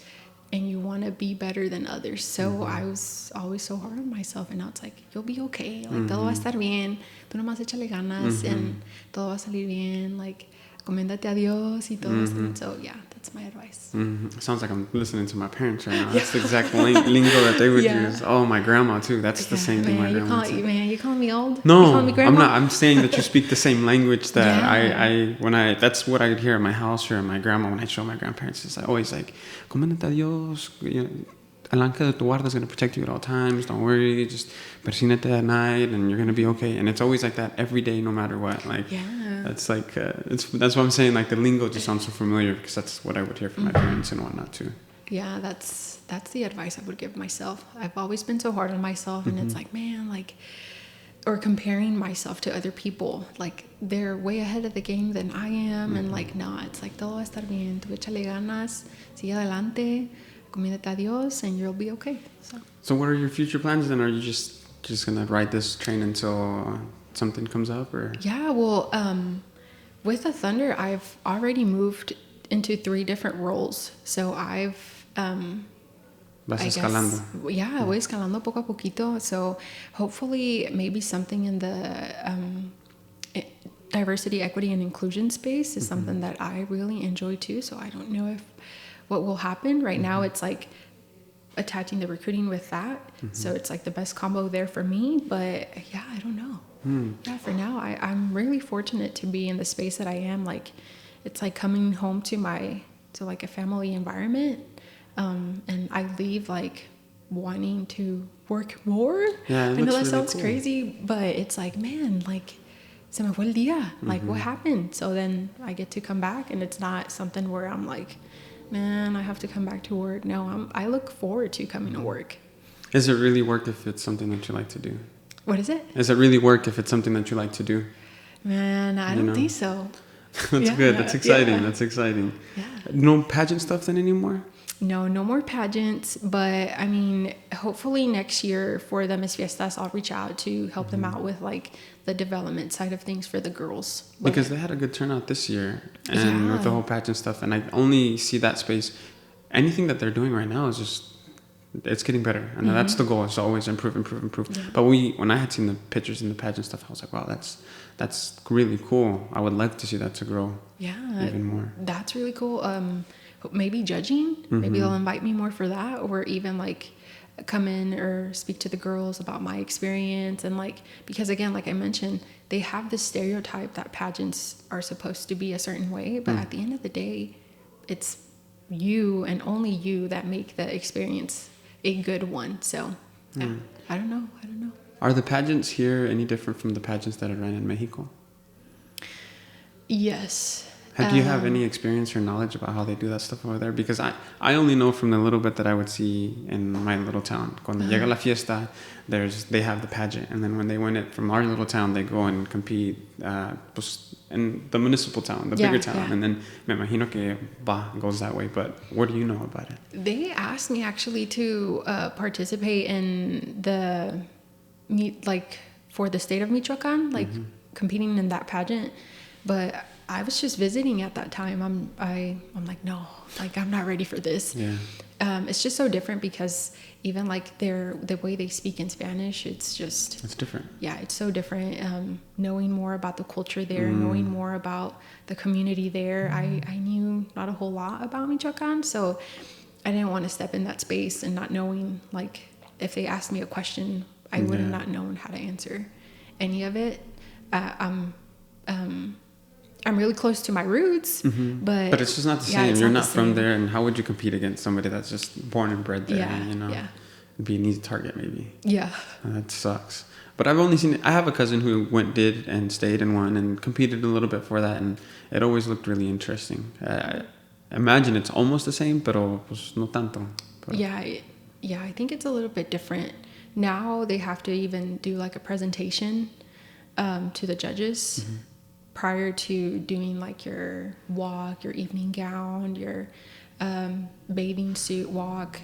And you want to be better than others. So I was always so hard on myself. And now it's like, you'll be okay. Like, todo va a estar bien. Tú nomás échale ganas. And todo va a salir bien. Like, coméndate a Dios y todo. So, yeah, that's my advice. Sounds like I'm listening to my parents right now. That's the exact lingo that they would use. Oh, my grandma, too. That's the same thing my grandma would say. You calling me old? No, you calling me grandma? I'm not. I'm saying that you speak the same language that that's what I would hear at my house or at my grandma when I show my grandparents. It's always like, coméndate a Dios. El ángel de tu guarda is going to protect you at all times. Don't worry. Just persínate at night and you're going to be okay. And it's always like that every day, no matter what. Like, that's like, that's what I'm saying. Like, the lingo just sounds so familiar because that's what I would hear from my parents and whatnot too. Yeah, that's the advice I would give myself. I've always been so hard on myself, and it's like, man, like, or comparing myself to other people. Like, they're way ahead of the game than I am, and like, no, it's like, todo va a estar bien. Tú échale ganas, sigue adelante, coméndate a Dios, and you'll be okay. So what are your future plans then? Are you just gonna ride this train until something comes up, or? Yeah, well, with the Thunder, I've already moved into 3 different roles. So I've Vas escalando. Voy escalando poco a poquito. So hopefully maybe something in the diversity, equity, and inclusion space is something that I really enjoy too. So I don't know what will happen. Right now it's like attaching the recruiting with that. So it's like the best combo there for me. But yeah, I don't know. Yeah, for now, I'm really fortunate to be in the space that I am. Like, it's like coming home to like a family environment. And I leave like wanting to work more. Yeah, I know that really sounds cool. crazy, but it's like, man, like, se me fue el día. Like, what happened? So then I get to come back, and it's not something where I'm like, man, I have to come back to work. No, I look forward to coming to work. Is it really work if it's something that you like to do? What is it? Is it really work if it's something that you like to do? Man, I don't think so. That's good. That's exciting. That's exciting. Yeah. No pageant stuff then anymore? No more pageants, but I mean, hopefully next year for the Miss Fiestas, I'll reach out to help them out with like the development side of things for the girls. Because they had a good turnout this year, and with the whole pageant stuff, and I only see that space. Anything that they're doing right now is just, it's getting better, and that's the goal. Is to always improve. Yeah. But when I had seen the pictures and the pageant stuff, I was like, wow, that's really cool. I would like to see that to grow. Yeah, even more. That's really cool. Maybe judging. Maybe they'll invite me more for that, or even like come in or speak to the girls about my experience. And like, because again, like I mentioned, they have this stereotype that pageants are supposed to be a certain way, but at the end of the day, it's you and only you that make the experience a good one. So yeah, I don't know. Are the pageants here any different from the pageants that are run in Mexico? Yes. Do you have any experience or knowledge about how they do that stuff over there? Because I only know from the little bit that I would see in my little town. Cuando llega la fiesta, they have the pageant. And then when they win it from our little town, they go and compete in the municipal town, the bigger town. And then me imagino que goes that way. But what do you know about it? They asked me actually to participate in the, like, for the state of Michoacan, like competing in that pageant. But I was just visiting at that time. I'm like, no, like I'm not ready for this. Yeah. It's just so different because even like the way they speak in Spanish, it's different. Yeah, it's so different. Knowing more about the culture there, knowing more about the community there. I knew not a whole lot about Michoacan, so I didn't want to step in that space and not knowing, like, if they asked me a question, I would have not known how to answer any of it. I'm really close to my roots, but it's just not the same. You're not from there, and how would you compete against somebody that's just born and bred there? Yeah. It'd be an easy target, maybe. Yeah. That sucks. But I have a cousin who did and stayed and won and competed a little bit for that, and it always looked really interesting. I imagine it's almost the same, pero pues no tanto. Pero. Yeah, I think it's a little bit different. Now they have to even do like a presentation to the judges prior to doing like your walk, your evening gown, your bathing suit walk.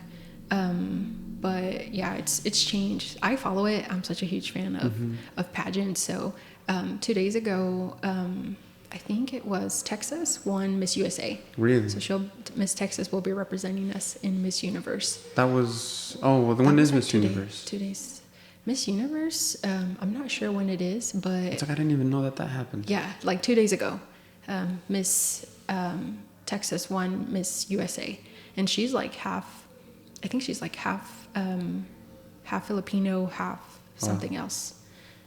But yeah, it's changed. I follow it. I'm such a huge fan of pageants. So 2 days ago, I think it was Texas won Miss USA. Really? So Miss Texas will be representing us in Miss Universe. That was when is Miss Universe? 2 days. Miss Universe, I'm not sure when it is, but it's like I didn't even know that happened. Yeah, like 2 days ago, Miss Texas won Miss USA, and she's like half Filipino, half something else.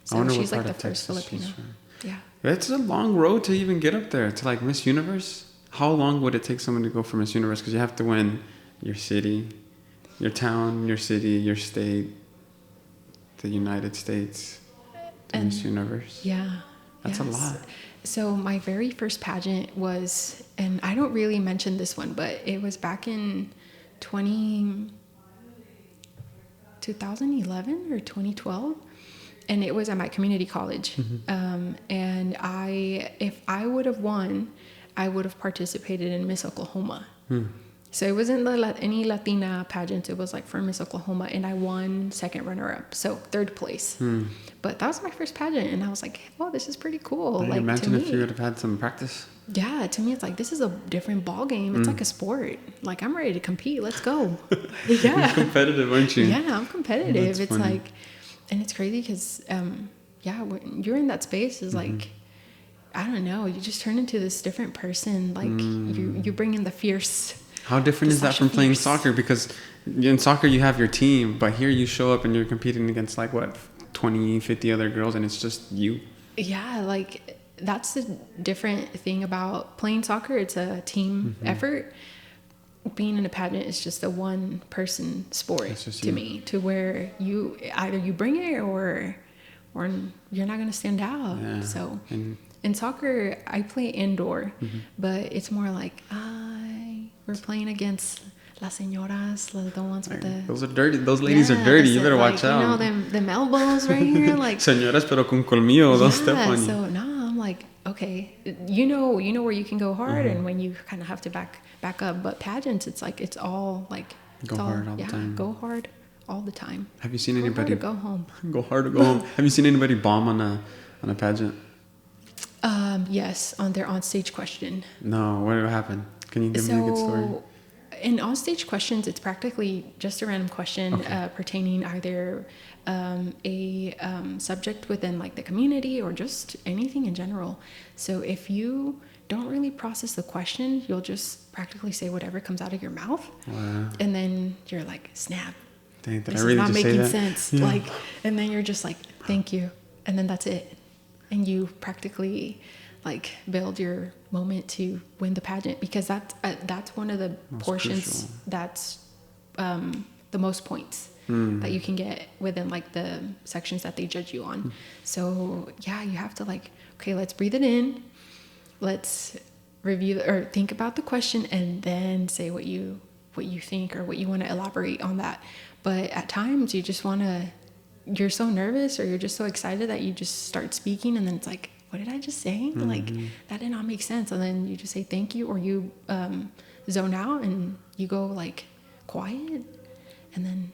So she's like the first Filipino. Yeah. It's a long road to even get up there to like Miss Universe. How long would it take someone to go for Miss Universe? Because you have to win your city, your town, your city, your state, the United States, to Miss Universe. Yeah. That's a lot. So my very first pageant was, and I don't really mention this one, but it was back in 2011 or 2012. And it was at my community college. And if I would have won, I would have participated in Miss Oklahoma. So it wasn't any Latina pageant. It was like for Miss Oklahoma. And I won second runner-up. So third place. But that was my first pageant. And I was like, oh, this is pretty cool. Like, imagine if you would have had some practice. Yeah, to me, it's like, this is a different ball game. It's like a sport. Like, I'm ready to compete. Let's go. Yeah. You're competitive, aren't you? Yeah, I'm competitive. That's it's funny. like... And it's crazy because, when you're in that space, is like, I don't know, you just turn into this different person. Like, you bring in the fierce. How different is that from playing soccer? Because in soccer, you have your team, but here you show up and you're competing against, 20, 50 other girls, and it's just you. Yeah, like, that's the different thing about playing soccer. It's a team effort. Being in a pageant is just a one-person sport to me, to where you bring it or you're not going to stand out. Yeah. So in soccer, I play indoor, but it's more like we're playing against las señoras, the ones with the... Those are dirty. Those ladies are dirty. You better watch out. You know, them elbows right here, like... Señoras, pero con colmillo, they'll step on you. So I'm like, okay, you know where you can go hard and when you kind of have to back up. But pageants, it's like, it's all like... Go hard all the time. Go hard all the time. Have you seen anybody... Go hard or go home. Go hard or go home. Have you seen anybody bomb on a pageant? Yes, on their onstage question. No, what happened? Can you give me a good story? In onstage questions, it's practically just a random question pertaining either a subject within like the community or just anything in general. So if you don't really process the question, you'll just practically say whatever comes out of your mouth. Wow. And then you're like, snap. Dang, this is not making sense. Yeah. Like, and then you're just like, thank you. And then that's it. And you practically like build your moment to win the pageant, because that's one of the most portions crucial. That's the most points that you can get within like the sections that they judge you on. So yeah, you have to like, okay, let's breathe it in, let's review or think about the question, and then say what you think or what you want to elaborate on that. But at times you just you're so nervous or you're just so excited that you just start speaking, and then it's like, what did I just say? Like, that did not make sense. And then you just say thank you, or you zone out and you go like quiet, and then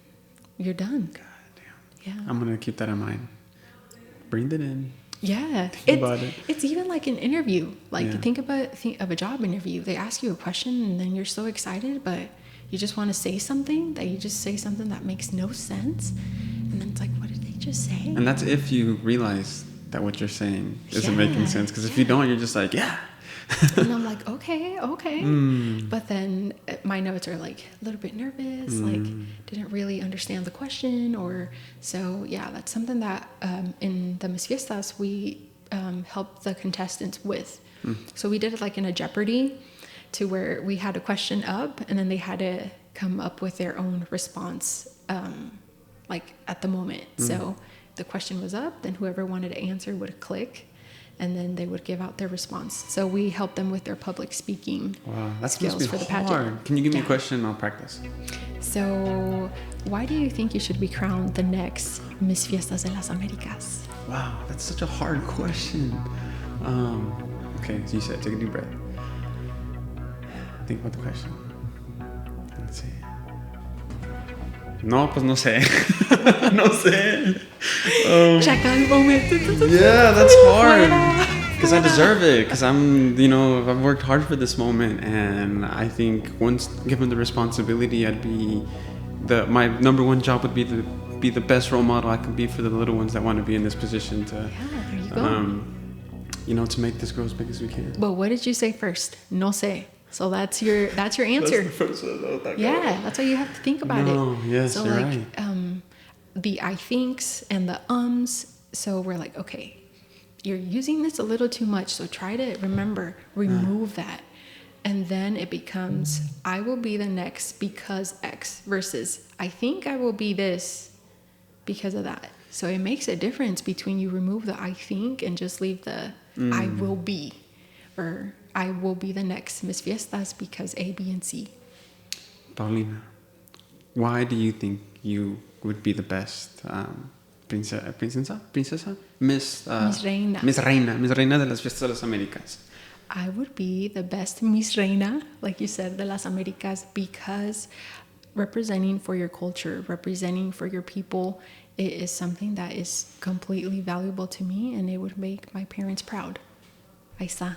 you're done. God damn. Yeah. I'm going to keep that in mind. Breathe it in. Yeah. about it. It's even like an interview. Like, Yeah. think of a job interview. They ask you a question and then you're so excited, but you just want to say something that makes no sense. And then it's like, what did they just say? And that's if you realize that what you're saying isn't making sense. Because if you don't, you're just like, yeah. And I'm like, okay. But then my notes are like a little bit nervous, like didn't really understand the question, or so. Yeah, that's something that in the Mis Fiestas we helped the contestants with. So we did it like in a Jeopardy, to where we had a question up and then they had to come up with their own response, like at the moment. So the question was up, then whoever wanted to answer would click. And then they would give out their response. So we help them with their public speaking skills for the pageant. Hard. Can you give me a question? I'll practice. So, why do you think you should be crowned the next Mis Fiestas de las Américas? Wow, that's such a hard question. Okay, so you said take a deep breath. Think about the question. Let's see. No, pues no sé. No sé. Check out the moment. Yeah, that's hard. Because I deserve it. Because I've worked hard for this moment. And I think once given the responsibility, my number one job would be to be the best role model I can be for the little ones that want to be in this position to, there you go. To make this grow as big as we can. But what did you say first? No sé. So that's your answer. That's the first one. Yeah, that's why you have to think about it. Yes, so you're like right. The I thinks and the ums. So we're like, okay, you're using this a little too much. So try to remove that. And then it becomes, I will be the next because X, versus I think I will be this because of that. So it makes a difference between you remove the I think and just leave the I will be, or I will be the next Mis Fiestas because A, B, and C. Paulina, why do you think you would be the best princesa? Miss Reina de las Fiestas de las Américas? I would be the best Miss Reina, like you said, de las Américas, because representing for your culture, representing for your people, it is something that is completely valuable to me, and it would make my parents proud. Ahí está.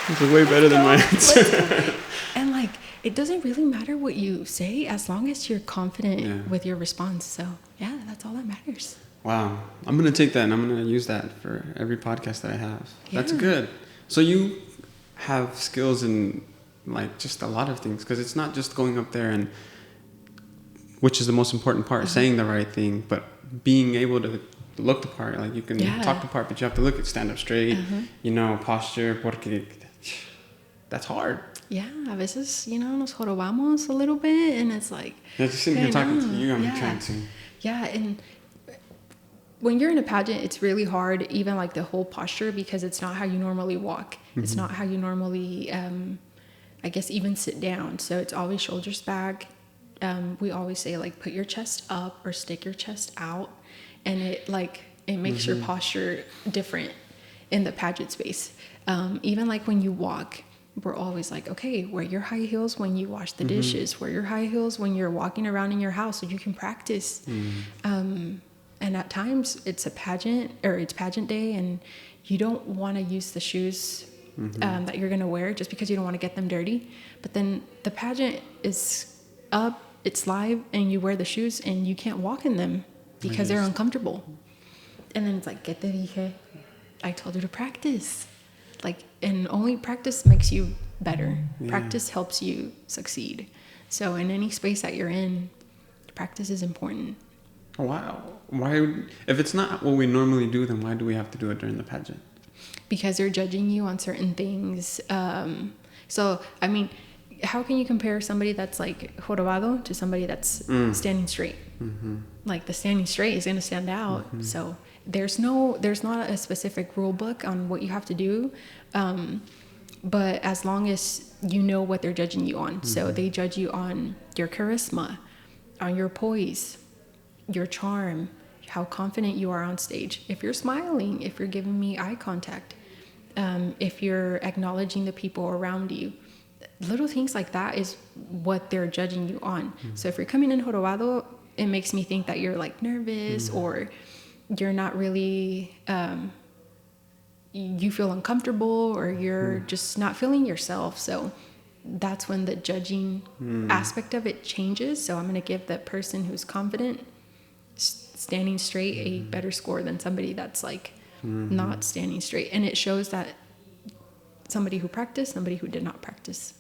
It's way better than my answer. And like, it doesn't really matter what you say as long as you're confident with your response. So yeah, that's all that matters. Wow. I'm going to take that and I'm going to use that for every podcast that I have. Yeah. That's good. So you have skills in like just a lot of things, because it's not just going up there and, which is the most important part, saying the right thing, but being able to look the part. Like you can talk the part, but you have to stand up straight, posture, porque that's hard. Yeah, a veces, nos jorobamos a little bit, and it's like... Yeah, just sitting here talking to you, I'm trying to... Yeah, and when you're in a pageant, it's really hard, even like the whole posture, because it's not how you normally walk. It's not how you normally, I guess, even sit down. So it's always shoulders back. We always say, like, put your chest up or stick your chest out. And it makes your posture different in the pageant space. Even like when you walk, we're always like, okay, wear your high heels when you wash the dishes, wear your high heels when you're walking around in your house so you can practice. And at times it's pageant day, and you don't want to use the shoes that you're going to wear just because you don't want to get them dirty. But then the pageant is up, it's live, and you wear the shoes and you can't walk in them because they're uncomfortable. And then it's like, ¿qué te dije? I told you to practice. Like, and only practice makes you better. Yeah. Practice helps you succeed. So in any space that you're in, practice is important. Wow. Why, if it's not what we normally do, then why do we have to do it during the pageant? Because they're judging you on certain things. So, I mean, how can you compare somebody that's like jorobado to somebody that's standing straight? Like the standing straight is going to stand out. So there's not a specific rule book on what you have to do. But as long as you know what they're judging you on. So they judge you on your charisma, on your poise, your charm, how confident you are on stage. If you're smiling, if you're giving me eye contact, if you're acknowledging the people around you, little things like that is what they're judging you on. So if you're coming in jorobado, it makes me think that you're like nervous or you're not really, you feel uncomfortable or you're just not feeling yourself. So that's when the judging aspect of it changes. So I'm going to give the person who's confident, standing straight, a better score than somebody that's like not standing straight. And it shows that somebody who practiced, somebody who did not practice.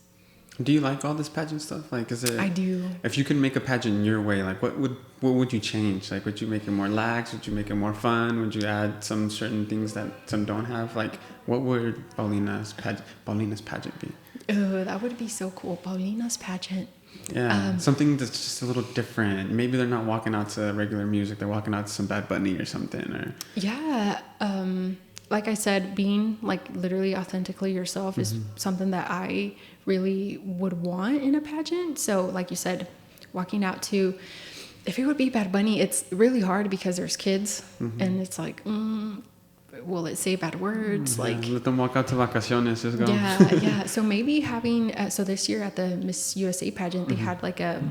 Do you like all this pageant stuff? Like, is it? I do. If you could make a pageant your way, like, what would you change? Like, would you make it more lax? Would you make it more fun? Would you add some certain things that some don't have? Like, what would Paulina's pageant be? Oh, that would be so cool. Paulina's pageant. Yeah, something that's just a little different. Maybe they're not walking out to regular music. They're walking out to some Bad Bunny or something. Or yeah. Like I said, being like literally authentically yourself is something that I really would want in a pageant. So like you said, walking out to, if it would be Bad Bunny, it's really hard because there's kids and it's like, will it say bad words? Like, let them walk out to vacaciones. Just go. Yeah. So maybe having, so this year at the Miss USA pageant, they had like a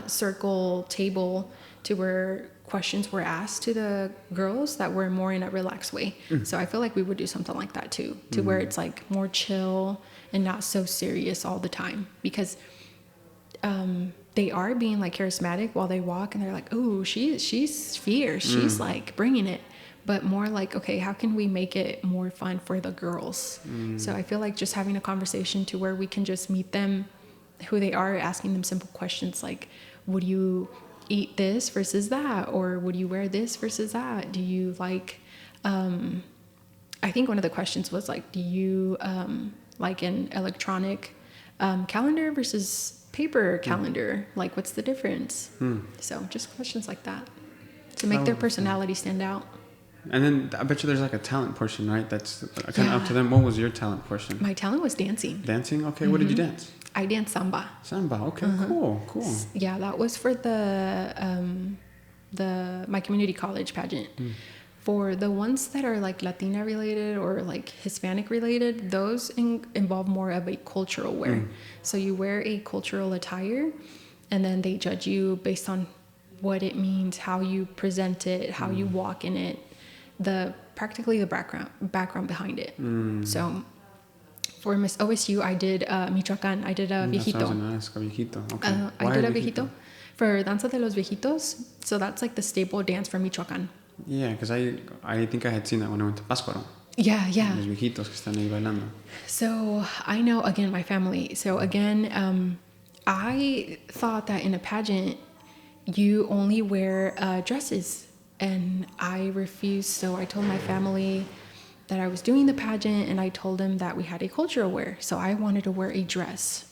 circle table to where questions were asked to the girls that were more in a relaxed way. So I feel like we would do something like that too, to where it's like more chill and not so serious all the time, because they are being like charismatic while they walk and they're like, oh, she's fierce, she's like bringing it, but more like, okay, how can we make it more fun for the girls? So I feel like just having a conversation to where we can just meet them who they are, asking them simple questions like, would you eat this versus that, or would you wear this versus that? Do you like, I think one of the questions was like, do you like an electronic calendar versus paper calendar? Like, what's the difference? So just questions like that to make their personality stand out. And then I bet you there's like a talent portion, right? That's kind of up to them. What was your talent portion? My talent was dancing. Dancing? Okay. What did you dance? I danced samba. Samba. Okay. Cool. Yeah, that was for the my community college pageant. For the ones that are like Latina related or like Hispanic related, those involve more of a cultural wear. So you wear a cultural attire, and then they judge you based on what it means, how you present it, how you walk in it, practically the background behind it. So for Miss OSU, I did Michoacán. I did a viejito. That's what I was going to ask, a viejito. Okay. I did a viejito for Danza de los Viejitos. So that's like the staple dance from Michoacán. Yeah, because I think I had seen that when I went to Pátzcuaro. Yeah. Los viejitos que están ahí bailando. So I know, again, my family. So again, I thought that in a pageant, you only wear dresses. And I refused. So I told my family that I was doing the pageant, and I told them that we had a cultural wear. So I wanted to wear a dress.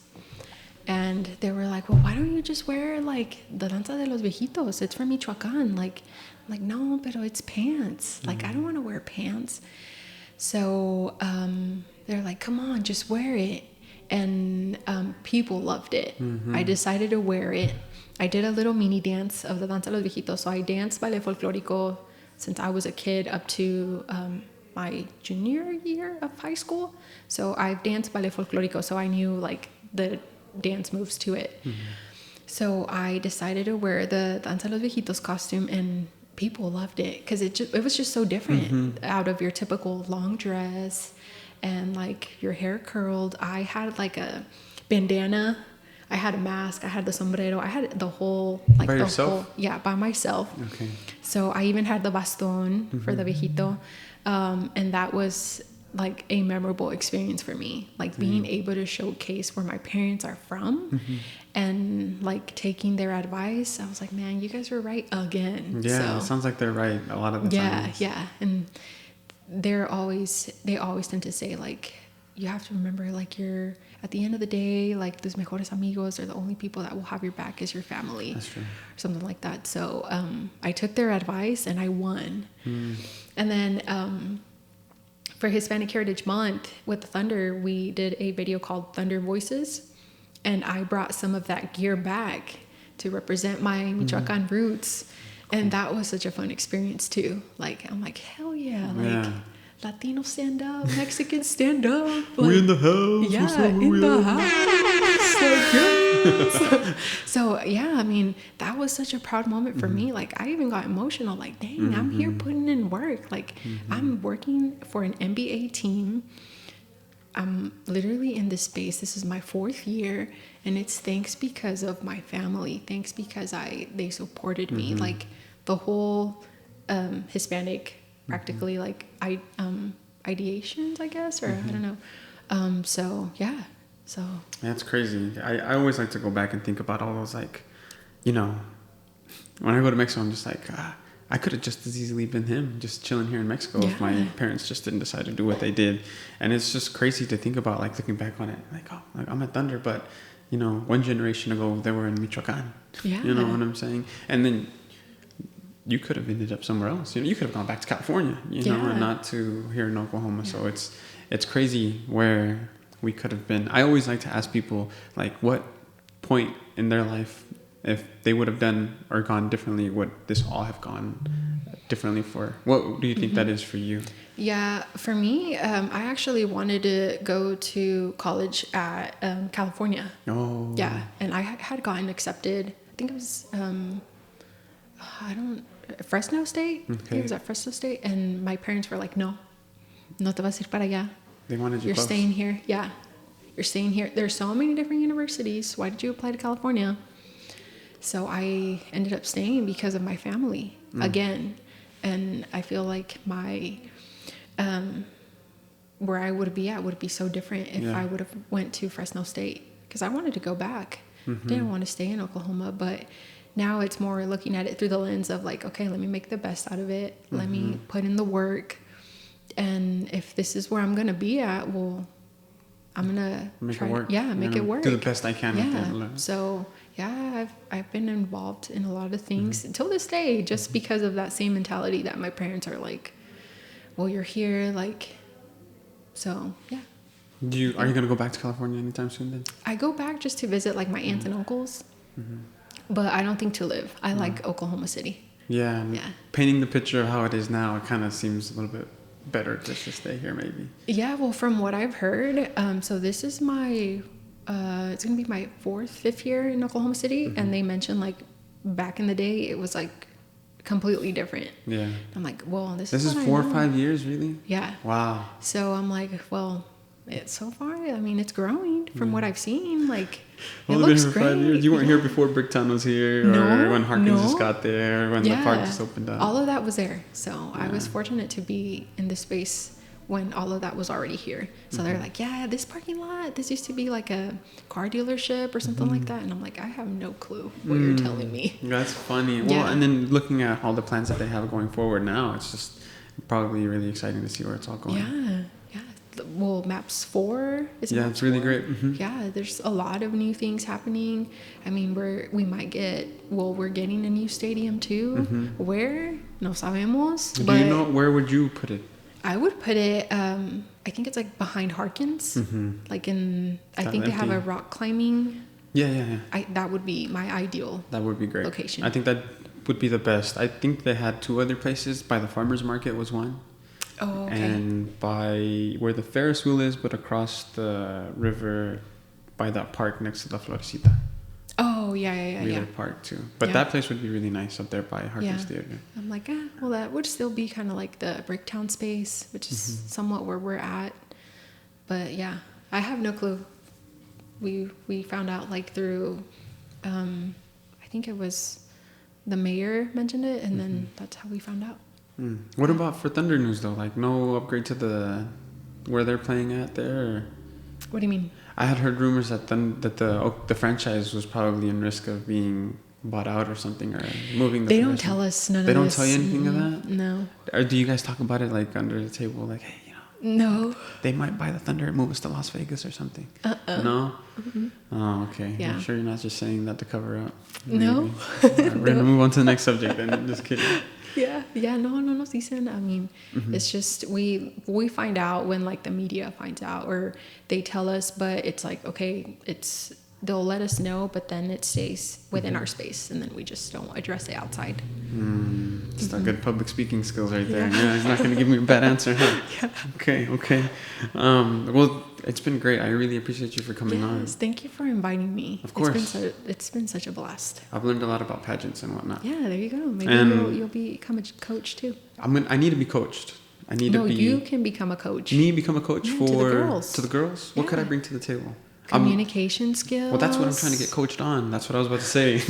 And they were like, well, why don't you just wear like the Danza de los Viejitos? It's from Michoacán. Like, no, pero it's pants. Like, I don't want to wear pants. So they're like, come on, just wear it. And people loved it. I decided to wear it. I did a little mini dance of the Danza de los Viejitos. So I danced ballet folklórico since I was a kid up to my junior year of high school. So I've danced ballet folklórico, so I knew like the dance moves to it. So I decided to wear the Danza de los Viejitos costume, and people loved it because it was just so different out of your typical long dress and like your hair curled. I had like a bandana, I had a mask, I had the sombrero, I had the whole like by the yourself? whole, yeah, by myself. Okay. So I even had the baston for the viejito, and that was like a memorable experience for me, like being able to showcase where my parents are from and like taking their advice. I was like, man, you guys were right again. Yeah, it sounds like they're right a lot of the time. Yeah. And they always tend to say like, you have to remember, like, you're at the end of the day, like, tus mejores amigos are the only people that will have your back is your family. That's true. Or something like that. So I took their advice and I won. And then for Hispanic Heritage Month with the Thunder, we did a video called Thunder Voices, and I brought some of that gear back to represent my Michoacan roots. And that was such a fun experience too. Like, I'm like, hell yeah. Like, Latinos stand up, Mexicans stand up. Like, we're in the house. Yeah, in the house. Like, yes. So yeah, I mean, that was such a proud moment for me. Like, I even got emotional. Like, dang, I'm here putting in work. Like, I'm working for an NBA team. I'm literally in this space. This is my 4th year, and it's thanks because of my family. Thanks because they supported me. Like, the whole Hispanic, practically, like, ideations, I guess, or I don't know. So yeah. So that's crazy. I always like to go back and think about all those, like, you know, when I go to Mexico, I'm just like, I could have just as easily been him, just chilling here in Mexico if my parents just didn't decide to do what they did. And it's just crazy to think about, like, looking back on it, like, oh, like, I'm at Thunder, but, you know, one generation ago, they were in Michoacan. Yeah. You know what I'm saying? And then you could have ended up somewhere else. You know, you could have gone back to California, you know, and not to here in Oklahoma. Yeah. So it's crazy where we could have been. I always like to ask people, like, what point in their life, if they would have done or gone differently, would this all have gone differently for? What do you think that is for you? Yeah, for me, I actually wanted to go to college at California. Oh. Yeah, and I had gotten accepted. I think it was, Fresno State? Okay. I think it was at Fresno State. And my parents were like, no te vas a ir para allá. They wanted you You're close. staying here. Yeah, you're staying here. There's so many different universities. Why did you apply to California? So I ended up staying because of my family again. And I feel like my, where I would be at would be so different if I would have went to Fresno State, because I wanted to go back. Didn't want to stay in Oklahoma, but now it's more looking at it through the lens of like, okay, let me make the best out of it. Let me put in the work. And if this is where I'm going to be at, well, I'm going to make it work. Yeah, make it work. Do the best I can with it. So yeah, I've been involved in a lot of things until this day, just because of that same mentality that my parents are like, well, you're here, like, so yeah. Are you going to go back to California anytime soon then? I go back just to visit like my aunts and uncles, but I don't think to live. I like Oklahoma City. Yeah. Painting the picture of how it is now, it kind of seems a little bit better just to stay here maybe. Yeah, well, from what I've heard, so this is my it's gonna be my 5th year in Oklahoma City, and they mentioned like back in the day it was like completely different. Yeah. I'm like, well, this is 4 or 5 years, really? Yeah. Wow. So I'm like, well, it's so far, I mean, it's growing from what I've seen. Like, it only looks been here for great. 5 years. You weren't here before Bricktown was here, or when Harkins just got there, when the park just opened up. All of that was there. So I was fortunate to be in this space when all of that was already here. So they're like, yeah, this parking lot, this used to be like a car dealership or something like that. And I'm like, I have no clue what you're telling me. That's funny. Well, and then looking at all the plans that they have going forward now, it's just probably really exciting to see where it's all going. Yeah. Well, Maps 4 is it's really great. Yeah, there's a lot of new things happening. I mean, we're getting a new stadium too. Where? No sabemos. Do you know, where would you put it? I would put it, I think it's like behind Harkins. Like I think they have a rock climbing. Yeah. That would be my ideal. That would be great. Location. I think that would be the best. I think they had 2 other places. By the farmer's market was one. Oh, okay. And by where the Ferris wheel is, but across the river by that park next to La Florecita. Oh, yeah. Wheeler Park too. But that place would be really nice up there by Harkins Theater. I'm like, well, that would still be kind of like the Bricktown space, which is somewhat where we're at. But yeah, I have no clue. We found out like through, I think it was the mayor mentioned it, and then that's how we found out. What about for Thunder News though? Like no upgrade to where they're playing at there? Or? What do you mean? I had heard rumors that the franchise was probably in risk of being bought out or something, or moving. They don't tell us none of this. They don't tell you anything of that? No. Or do you guys talk about it like under the table, like, hey, you know? No. They might buy the Thunder and move us to Las Vegas or something. No? Oh, okay. Yeah. I'm sure you're not just saying that to cover up. Maybe. No. Right, we're going to move on to the next subject then. Just kidding. Yeah, no, dicen. I mean, it's just we find out when like the media finds out or they tell us, but it's like, okay, they'll let us know, but then it stays within our space, and then we just don't address it outside. Just a good public speaking skills right there. Yeah, he's not going to give me a bad answer, huh? Yeah. Okay. Well, it's been great. I really appreciate you for coming on. Yes, thank you for inviting me. Of course. It's been such a blast. I've learned a lot about pageants and whatnot. Yeah, there you go. Maybe And you'll become a coach too. I need to be coached. I need to be... you can become a coach. Me become a coach for... to the girls. To the girls? What could I Yeah. bring to the table? Communication skills. Well, that's what I'm trying to get coached on. That's what I was about to say.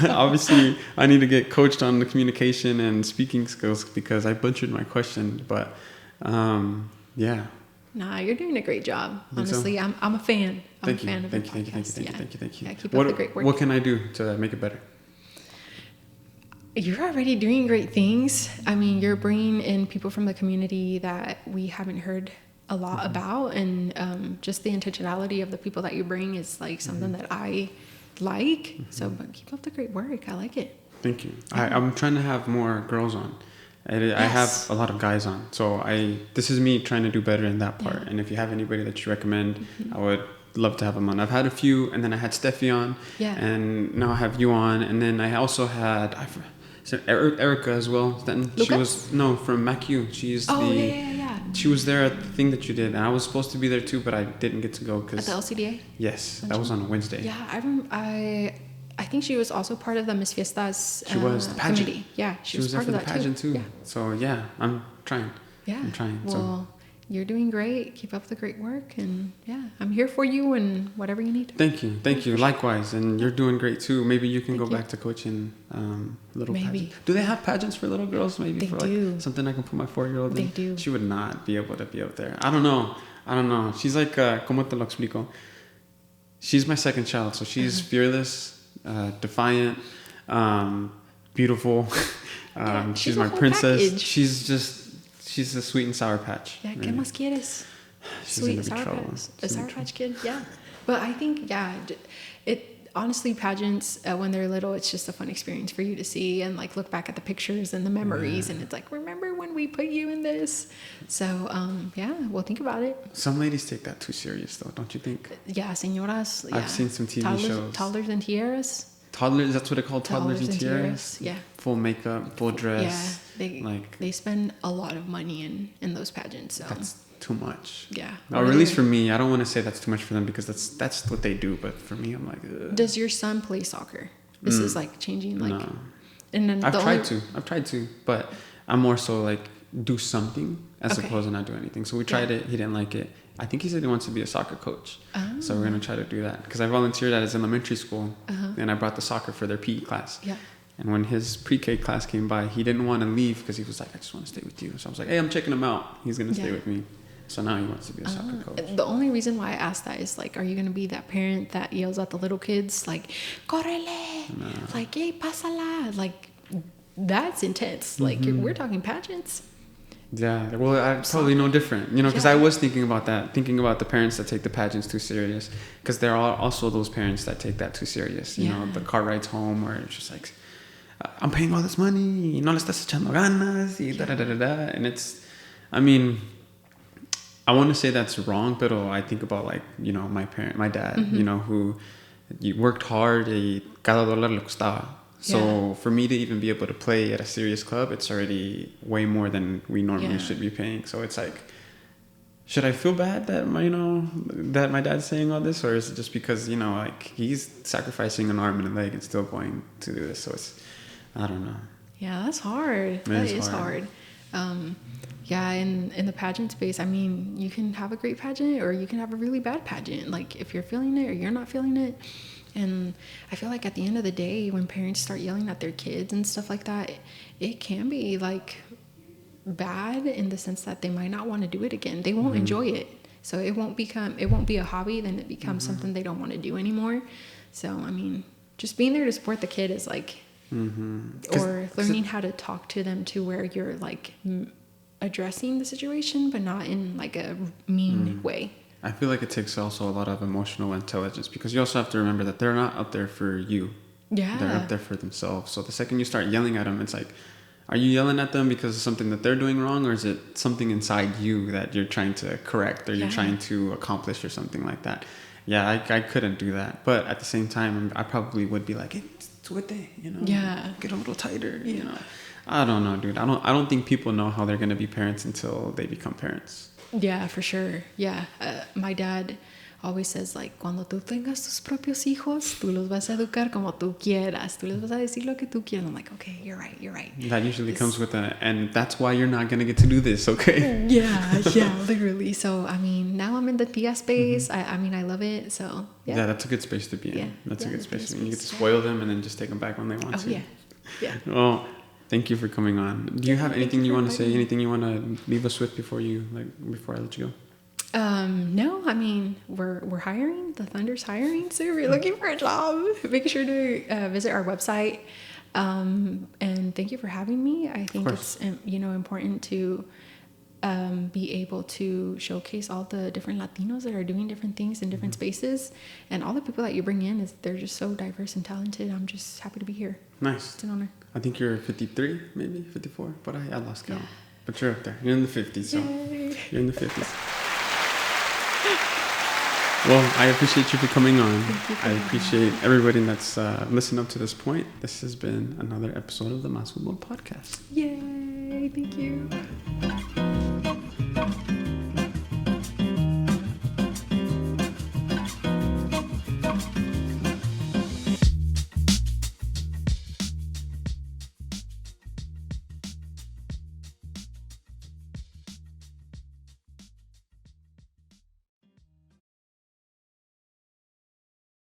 Obviously, I need to get coached on the communication and speaking skills because I butchered my question. But, yeah. Nah, you're doing a great job. Think so? Honestly, I'm a fan. Thank you. Fan of Thank the you. podcast. Thank you. Yeah, keep up the great work. What can I do to make it better? You're already doing great things. I mean, you're bringing in people from the community that we haven't heard a lot about, and just the intentionality of the people that you bring is like something that I like. So, but keep up the great work. I like it. Thank you. I'm trying to have more girls on. I have a lot of guys on, so this is me trying to do better in that part. And if you have anybody that you recommend, I would love to have them on. I've had a few, and then I had Steffi on, and now I have you on, and then I also had Erica as well. Then she was from MacU. She's She was there at the thing that you did, and I was supposed to be there too, but I didn't get to go because at the LCDA. Yes, that was on a Wednesday. Yeah, I think she was also part of the Miss Fiestas. She was the pageant. Committee. Yeah, she was there for the pageant too. Yeah. So yeah, I'm trying. Yeah, I'm trying. Well, you're doing great. Keep up the great work, and yeah, I'm here for you and whatever you need. Thank you. Likewise, and you're doing great too. Maybe you can go back to coaching little pageants. Do they have pageants for little girls? Maybe they do. Like something I can put my 4-year-old in. They do. She would not be able to be up there. I don't know. She's like, ¿cómo te lo explico? She's my second child, so she's fearless, defiant, beautiful. She's my princess. Package. She's a sweet and sour patch. Yeah, ¿qué más quieres? Sweet sour patch. A sour patch kid, yeah. But I think, honestly, pageants, when they're little, it's just a fun experience for you to see and like look back at the pictures and the memories. And it's like, remember when we put you in this? So, well, think about it. Some ladies take that too serious, though, don't you think? Yeah, señoras. I've seen some TV shows. Toddlers and tiaras. Toddlers, that's what they're called, toddlers and tiaras? Yeah. Full makeup, full dress. Yeah, they spend a lot of money in those pageants. So. That's too much. Yeah. Or at least for me, I don't want to say that's too much for them because that's what they do. But for me, I'm like, ugh. Does your son play soccer? This is like changing like. No. And then I've tried to, but I'm more so like do something as opposed to not do anything. So we tried it. He didn't like it. I think he said he wants to be a soccer coach. Oh. So we're going to try to do that. Because I volunteered at his elementary school. And I brought the soccer for their PE class. Yeah. And when his pre-K class came by, he didn't want to leave because he was like, I just want to stay with you. So I was like, hey, I'm checking him out. He's going to stay with me. So now he wants to be a soccer coach. The only reason why I asked that is like, are you going to be that parent that yells at the little kids like, correle, like, hey, pásala. Like, that's intense. Like, we're talking pageants. Yeah, well, I'm probably no different, because I was thinking about the parents that take the pageants too serious, because there are also those parents that take that too serious, you know, the car rides home where it's just like, I'm paying all this money, no le estás echando ganas, y da-da-da-da-da, and it's, I mean, I want to say that's wrong, but I think about like, my dad, who worked hard, y cada dólar le costaba. So for me to even be able to play at a serious club, it's already way more than we normally should be paying. So it's like, should I feel bad that my dad's saying all this, or is it just because like he's sacrificing an arm and a leg and still going to do this? So it's, I don't know. Yeah, that's hard. That is hard. In the pageant space, I mean, you can have a great pageant or you can have a really bad pageant. Like if you're feeling it or you're not feeling it. And I feel like at the end of the day, when parents start yelling at their kids and stuff like that, it can be like bad in the sense that they might not want to do it again. They won't enjoy it. So it won't be a hobby. Then it becomes something they don't want to do anymore. So, I mean, just being there to support the kid is like, or learning how to talk to them to where you're like addressing the situation, but not in like a mean way. I feel like it takes also a lot of emotional intelligence, because you also have to remember that they're not up there for you. Yeah. They're up there for themselves. So the second you start yelling at them, it's like, are you yelling at them because of something that they're doing wrong, or is it something inside you that you're trying to correct or you're trying to accomplish or something like that? Yeah, I couldn't do that. But at the same time, I probably would be like, hey, suete, get a little tighter, I don't know, dude. I don't think people know how they're gonna be parents until they become parents. Yeah, for sure. Yeah. My dad always says, like, cuando tú tengas tus propios hijos, tú los vas a educar como tú quieras. Tú les vas a decir lo que tú quieras. I'm like, okay, you're right. That usually comes with and that's why you're not going to get to do this, okay? Yeah, literally. So, I mean, now I'm in the Tia space. I mean, I love it. So, Yeah, that's a good space to be in. Yeah. That's a good it's space. You get to spoil them and then just take them back when they want to. Yeah. Well, thank you for coming on. Do you have anything you want to say? Anything you want to leave us with before I let you go? No, I mean, we're hiring. The Thunder's hiring. So if you're looking for a job, make sure to visit our website. And thank you for having me. I think it's important to be able to showcase all the different Latinos that are doing different things in different spaces, and all the people that you bring in they're just so diverse and talented. I'm just happy to be here. Nice. It's an honor. I think you're 53, maybe 54, but I lost count. Yeah. But you're up there. You're in the 50s, so Yay. you're in the 50s. Well, I appreciate you for coming on. I appreciate everybody that's listened up to this point. This has been another episode of the Mas Futbol podcast. Yay! Thank you.